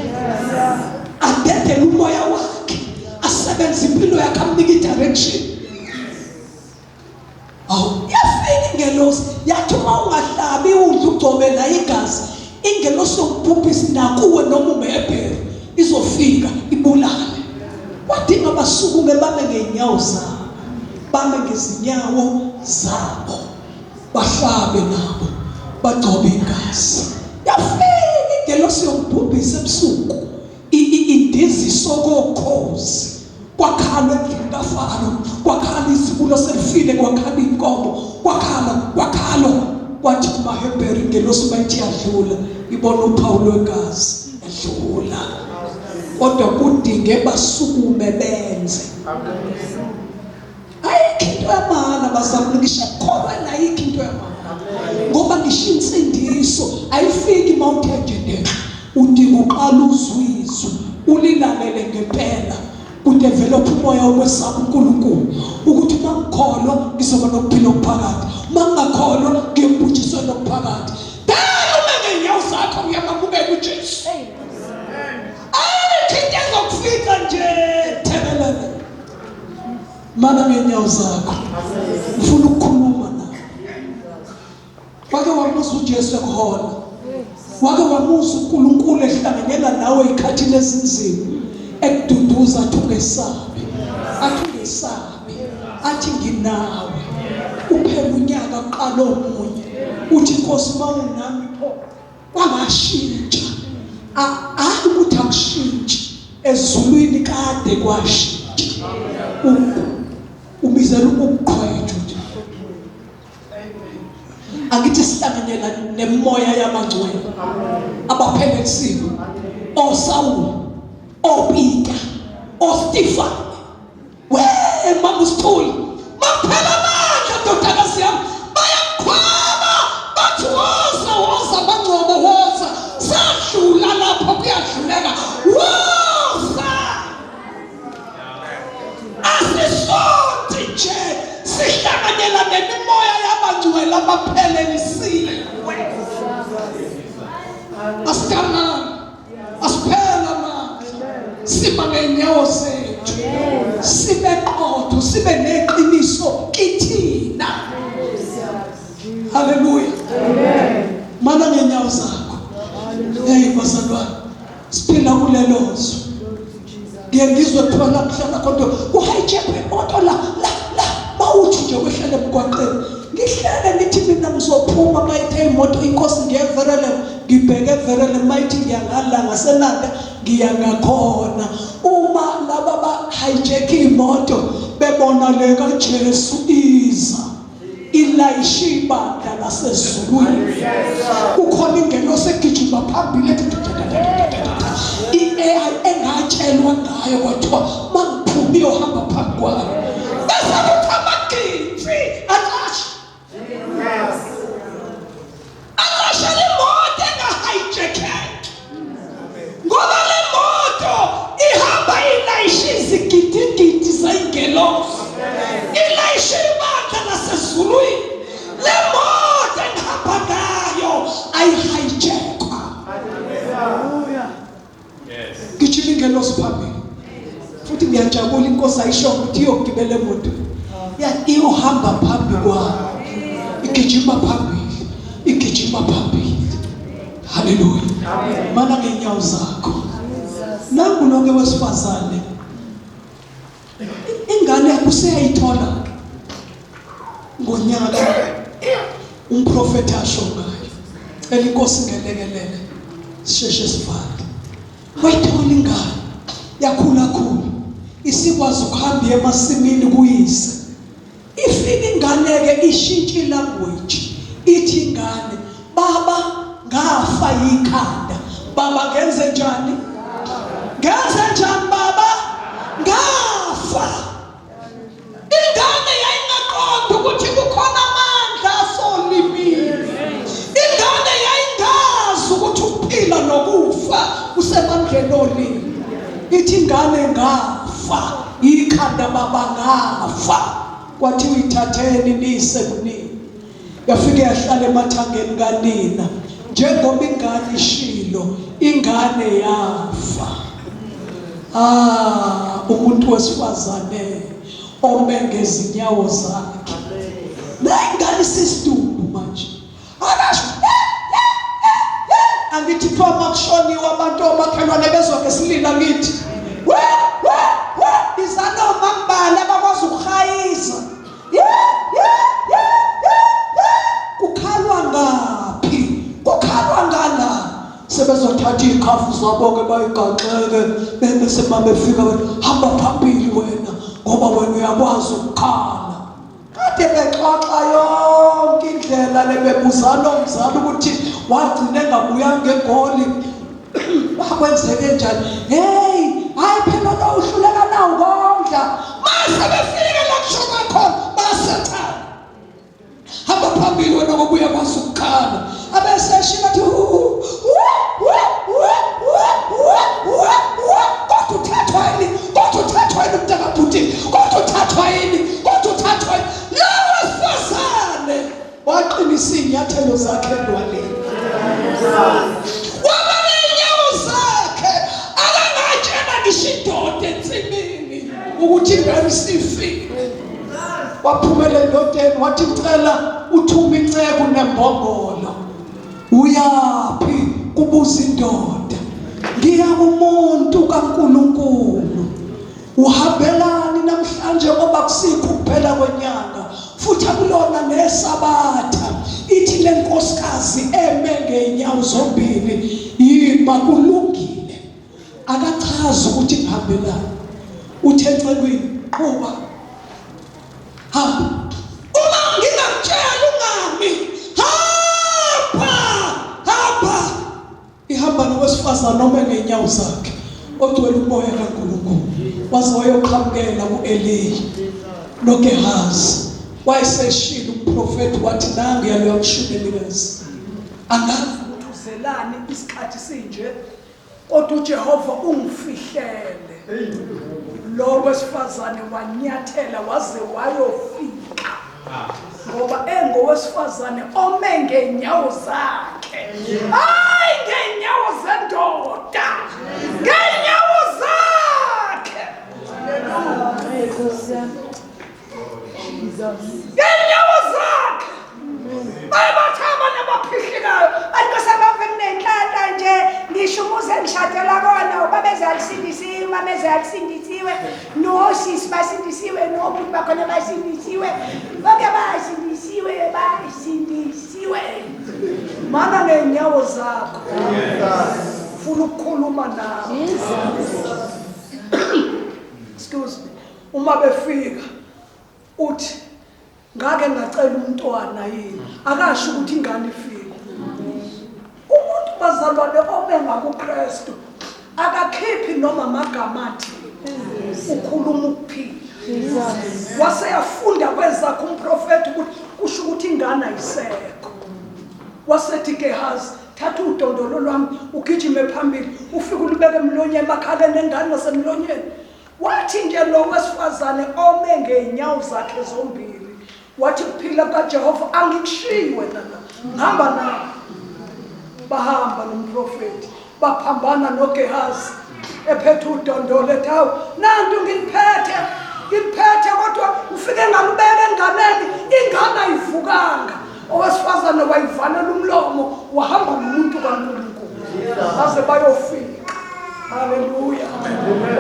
adedele umoya wakhe uyasebenza impilo yakhe amnika i-direction. Yafika ingelosi yathi uma ungahlabi udla ugcobe la igazi, ingelosi yokubhubhisa nakuwe noma umehebhere izofika ibulale. Kwadinga basukume bame ngeenyawo zabo, bame ngezinyawo zabo, bahlabe nabo, bagcobe igazi. Yafika ingelosi yokubhubhisa ebusuku, indiziso kokhozi. Kwakhala endlini kaFaro, kwakhala izibulo selifile, kwakhala inkomo, kwakhala. Kwathi kumahebhere ingelosi bayithi yadlula, ibona uphawu lwegazi, yadlula. Kodwa kudinge basukume benze. Ayikho into yamana bazama ngisho khona la ayikho into yamana. Ngoba ngisho insindiso ayifiki mawuthenje nje. Udinga uqala uzwizwe, ulilalele ngempela. Udevelop umoya wokwesaba uNkulunkulu ukuthi uma ngikholwa ngizoba nokuphila okuphakathi, uma ngingakholwa ngiyembujiswe nokuphakathi. Dala uma ngenyawo zakho uyamamukela uJesu. Ayikho ezokufika nje thebelele. Mana ngenyawo zakho ufuna ukukhuluma nawe. Wake wamuza uJesu ekhona, wake wamuza uNkulunkulu ehlanganyela nawe ikhathini ezinzima, ekududuza athi ungesabi, athi nginawe. Uphela unyaka uqala omunye, uthi Nkosi mawunami pho wangashintsha. Ukuthi akushintshi, ezulwini kade kwashintsha. Ubizela ukuqhwetha nje. Angithi sihlanganyela nemoya yamangcwele abaphelelisiwe, oSawuli, oPeter, oStefan. Mama usithuli, baphela amandla ndodakazi yami, bayakhwaba bathi woza bangcobo woza, sadlula lapho kuyadluleka, woza. Asisonke nje sihlanganyela nemimoya yabangcwele abaphelelisiwe. Asiphela siba ngenyawo zethu, sibe qotho, sibe neqiniso kithina. Haleluya. Mana ngenyawo zakho. Hey bazalwane, siphila kulelozwe. Ngiyangizwe phela namhlanje kodwa uhijackwe imoto la mawuthi nje wehlele emgwaqeni. Ngihlele nithi mina ngizophuma mayithe imoto inkosi ngiyeverele, ngibheke verele mayithi ngiyangala ngasenanda ngiyangakhona. Uma laba bahijack imoto bebona le kaJesu iza ilayisha ibandla lasezulwini, kukhona ingelosi egijima phambili i-AI engatshelwa ngayo kwathiwa mangiphuma iyohamba phambi kwami bese kuthi amagimfi alasha le moto engahijackeki, ngoba le moto ihamba ilayisha izigidigidi zayingelosi, ilayisha ibandla lasezulwini. Le moto engihamba ngayo ayihijackwa. Ngijima ingelosi phambili, futhi ngiyajabula inkosi ayisho ukuthi iyogibela emoto iyohamba phambi kwami, igijima phambili. Haleluya. Mana ngenyawo zakho. Nangu lonke wesifazane, ingane yakho useyayithola ngonyaka umprofeti asho ngayo. Cela inkosi ngelekelele sisheshe sivale. Wayithola ingane yakhula, isikwazi ukuhamba emasimini kuyise. Ifika ingane-ke ishintsha ilanguage, ithi ingane, baba ngafa yikhanda. Baba ngenze njani? Baba ngafa. Ingane yayingaqonda ukuthi kukhona amandla asolimini. Ingane yayingazi ukuthi ukuphila nokufa kusemandleni olimi. Ithi ingane ngafa yikhanda, baba ngafa. Kwathi uyithatheni niyise kunini. Yafika yahlala emathangeni kanina, njengoba ingane ishilo, ingane yafa. umuntu wesifazane ome ngezinyawo zakhe. Nayingani sisidumbu manje. Akasho angithi pho makushoniwe abantu omakhelwane bezwa ngesilila ngithi izanoma mbala abakwazi ukuhayiza. Kukhalwa ngaphi? Kukhalwa ngala. Sebezothatha ikhafu zabo-ke bayigaxeke bese mabefika hamba phambili wena ngoba wena uyakwazi ukukhala. Kade bexoxa yonke indlela lebebuzana umzali ukuthi wagcina engabuyanga eGoli. Bakwenzeke njani? Hey, hayi phela lo uhluleka nawo ngondla. Mase befike la kushona khona basekhaya. Hamba phambili wena ngoba uyakwazi ukukhala. Abeseshila athi kodwa mntakabhuti, kodwa uthathwa lawo wesifazane waqinisa iy'nyathelo zakhe endwaleni. Waba ney'nyawo zakhe akangatshela ngisho indoda ensimini ukuthi ingane isifile. Waphumela endodeni wathi ngicela uthume inceko nembongolo. Uyaphi? Kubuza indoda. Ngiya kumuntu kaNkulunkulu. Uhambelani namhlanje ngoba kusikho kuphela kwenyanga futhi akulona nesabatha. Ithi le nkosikazi eme ngeenyawo zombili yima kulungile. Akachazi ukuthi ngihambelani. Uthe encekweni kuba hamba. Uma ngingakutshela ungami hamba. Ihamba nowesifazane noma ngeenyawo zakhe ogcwele umoya kaNkulunkulu. Waze wayoqhamukela ku-Eliya noGehazi. Wayeseshila umprofethi wathi nangu yaloya mshunelikazi. Angazi ukuthi uzelani isikhathi sinje kodwa uJehova ungifihlele. Lo wesifazane wanyathela waze wayofika. Ngoba engowesifazane ome ngeenyawo zakhe. Hayi ngeenyawo zendoda. Ngeenyawo zakhe. Ngeenyawo zakhe. Bayabathaba nabaphihlikayo. Ayikosabave kunenhlahla nje ngisho umuze ngishadela kona ubabeze alisindisiwe, mameze alisindisiwe, nosisi basindisiwe, nobhuti bakhona basindisiwe. Bonke basindisiwe. Mana ngeenyawo zakho. Ufuna ukukhuluma nawe. Excuse me. Uma befika uthi ngake ngacela umntwana yini akasho ukuthi ingane ifile. Umuntu bazalwane obenga kuKristu akakhiphi noma amagama athi ukhuluma ukuphila. Waseyafunda kwezakhe umprofeti ukuthi kusho ukuthi ingane ayisekho. Wasethi Gehazi thatha udondolo lwami ugijime phambili ufike ulibeke emlonyeni emakhaleni engane nasemlonyeni. Wathi nje lo wesifazane ome ngeenyawo zakhe zombili wathi kuphila kaJehova angikushiyi wena la ngihamba nawe. Bahamba nomprofeti baphambana noGehazi ephethe udondolo ethi hawu nantu ngiphethe kodwa ufike ngalubeka enganeni ingane ayivukanga. Owesifazane wayivalela umlomo wahamba nomuntu kaNkulunkulu baze bayofika. Haleluya.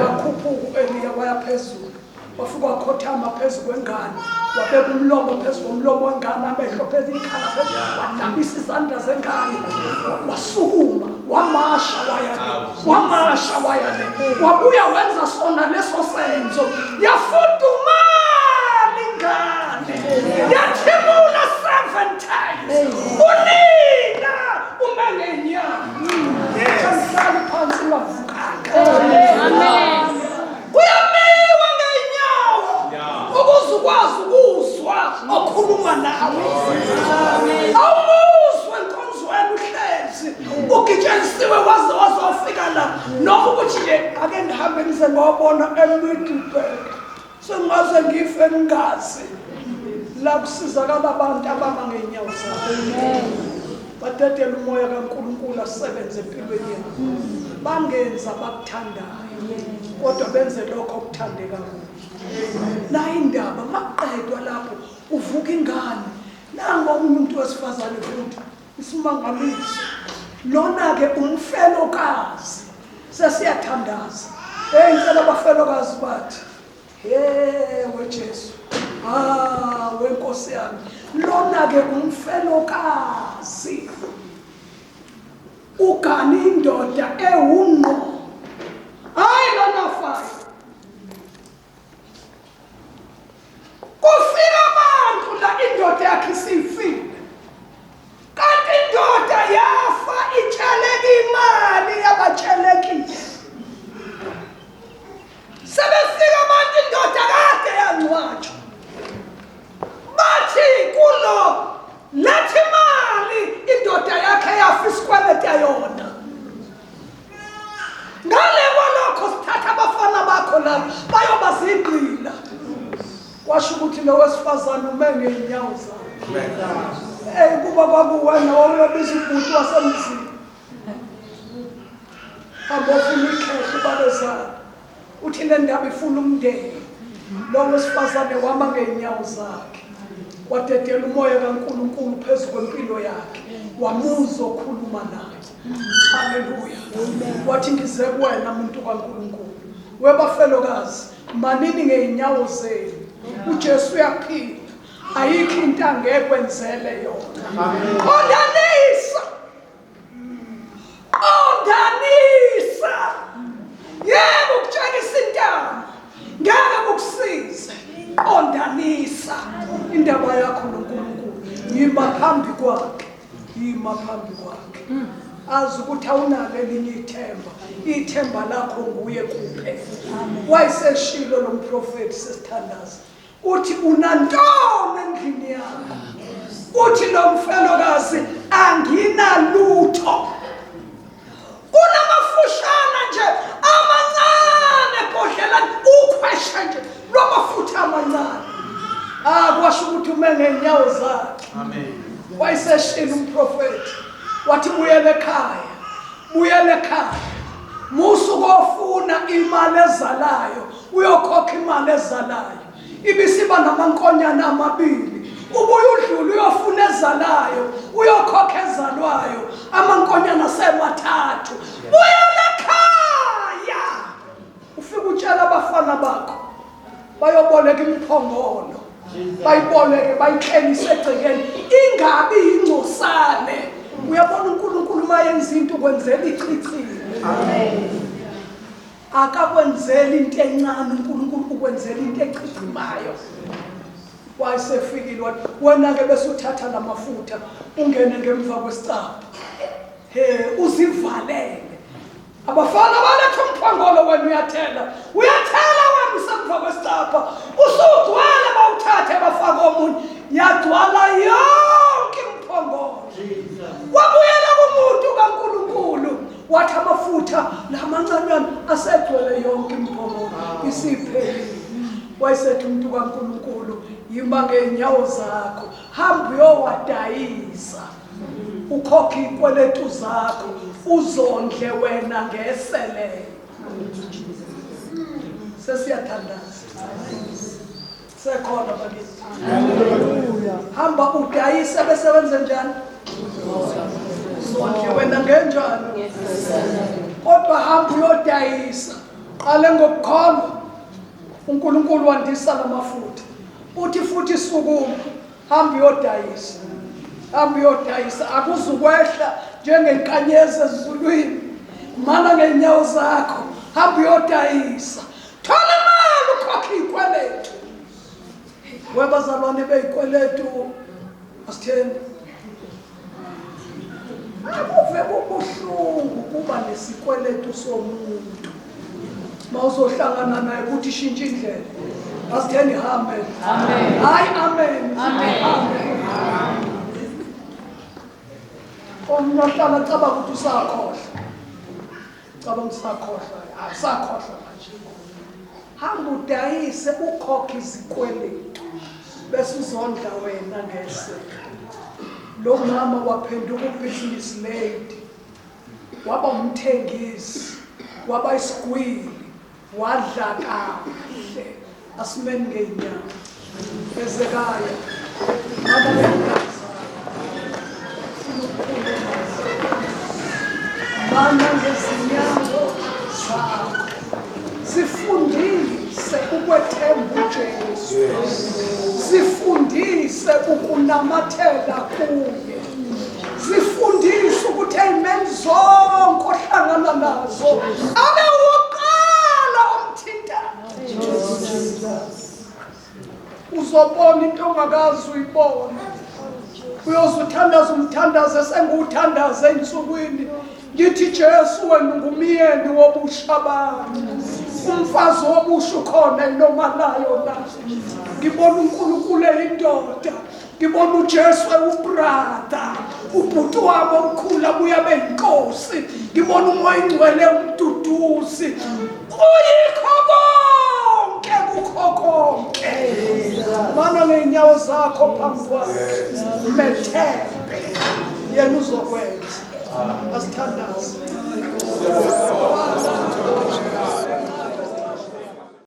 Wakhuphuka uEliya waya phezulu. Wafika wakhothama phezu kwengane. Wabeka umlomo phezu komlomo wengane amehlo phezu ikhala phezu. Wadabisa izandla zengane. Wasukuma. Wamasha waya le. Wabuya wenza sona leso senzo. Yafudumala ingane. Yathimula 7 times. Unina umengenyama. Kanhlali phansi wavuka. Amen. Uyamiwa ngeenyawo. Ukuze ukwazi ukuzwa okhuluma nawe. Amen. Awuzwe enkonzweni uhlezi. Ugitshelisiwe waze wazofika la. Noma ukuthi nje ake ndihambe ngize ngobona eMiddelburg. Sengaze ngife ngazi. La kusizakala abantu abama ngeenyawo zabo. Amen. Badedela umoya kaNkulunkulu asebenze empilweni yabo. Bangenza bakuthandayo. kodwa benze lokho okuthandeka kubo. La indaba maqedwa lapho uvuka ingane nango umuntu wesifazane futhi isimangamiso. Lona ke umfelokazi sesiyathandaza. Ngicela abafelokazi bathi we Jesu. We Nkosi yami. Lona ke umfelokazi. Ugani indoda ewunqo. Hayi lona fayo. Kufika abantu la indoda yakhe isifile. Kanti indoda yafa itsheleka imali yabatshelekisi. Sebefika abantu indoda kade yancwatshwa. Bathi kulo lethi imali indoda yakhe yafa isikwelete yona. Ngale kwalokho sithatha abafana bakho lapho bayobazigqila. Kwasho ukuthi lo wesifazane ume ngeenyawo zakhe. Kuba kwakuwena wayebiza ubhuti wasemzini. Abofuna ikhehle babezana. Uthi le ndaba ifuna umndeni. Lo wesifazane wama ngeenyawo zakhe. Wadedela umoya kaNkulunkulu phezu kwempilo yakhe. Wamuza okhuluma naye. Haleluya. Wathi ngize kuwena umuntu kaNkulunkulu. Webafelokazi, manini ngeenyawo zenu. uJesu uyaphila. Ayikho into angekwenzele yona. Ondanisa. Yebo ukutshengisa intamo. Ngeke ukusize. Ondanisa. Indaba yakho noNkulunkulu. Yima phambi kwakhe. Azi ukuthi awunalo elinye ithemba. Ithemba lakho nguye kuphela. Wayeseshilo lo mprofeti sesithandaza. Uthi unantoni endlini yakho. Uthi lo mfelokazi anginalutho. Kunamafushana nje amancane ebhodlelani ukhweshe nje lwamafutha amancane. Kwasho ukuthi ume ngeenyawo zakhe. Amen. Wayeseshilo umprofeti. Wathi buyele ekhaya. Musuku ofuna imali ezalayo, uyokhokha imali ezalayo. Ibisiba namankonyana amabili. Ubuye udlule uyofuna ezalayo, uyokhokha ezalwayo. Amankonyana semathathu. Buyele ekhaya. Ufika utshela abafana bakho. Bayoboleka imiphongolo. Bayiboleke bayikhelise egcekeni. Ingabi ingcosane. Uyabona uNkulunkulu mayenza into kwenzela ichichile. Amen. Akakwenzela into encane uNkulunkulu ukwenzela into echichimayo. Wayesefikile wathi wena ke bese uthatha lamafutha ungene ngemva kwesicaba. Uzivalele. Abafana baletha umphongolo wena uyathela wena usemva kwesicaba. Usugcwala bawuthathe bafaka omunye. Yagcwala yonke imphongolo. Wabuyela kumuntu kaNkulunkulu wathi amafutha lamancanyana asegcwele yonke imphongolo isiphelile. Wayesethi umuntu kaNkulunkulu yima ngeenyawo zakho hamba uyowadayisa ukhokhe ikweletu zakho uzondle wena ngesele. Sesiyathandaza. Sekhona bakithi. Haleluya. Hamba udayise bese wenze njani? Uzondle wena ngenjani? Kodwa hamba uyodayisa. Qale ngokukholwa. uNkulunkulu wandisa lamafutha. Uthi futhi sukuma hamba uyodayisa. Akuzukwehla njengenkanyezi ezulwini. Mana ngeenyawo zakho hamba uyodayisa. Thola imali ukhokhe ikweletu. Webazalwane beyikweletu asitheni. Akuve kubuhlungu kuba nesikweletu somuntu. Mawuzohlangana naye ukuthi ishintshe indlela. Asitheni amen. Amen. Hayi amen. Amen. Umntwana cabanga ukuthi usakhohlwa. Asakhohlwa manje. Hamba udayise ukhokhe izikweletu bese uzondla wena ngeseke. Lo mama waphenduka ubusiness lady. Waba umthengisi, waba isigwili, wadla kahle asimeni ngeenyawo ezekaya mana ngezinyawo zakho sifundise ukwethemba uJesu sifundise ukunamathela kuye sifundise ukuthi amen zonke ohlangana nazo abe uqala umthintayo uzobona into ongakazi uyibona uyozuthandaza umthandazo esenguthandaza ensukwini ngithi Jesu wena ngumyeni wobusha bami umfazi wobusha ukhona noma nayo la ngibona uNkulunkulu eyindoda ngibona uJesu ubrother ubhuti wabo omkhulu abuya beyinkosi ngibona umoya ingcwele umduduzi uyikho konke kukho konke mana ngeenyawo zakho phambi kwakhe methembe yena uzokwenza asithandaze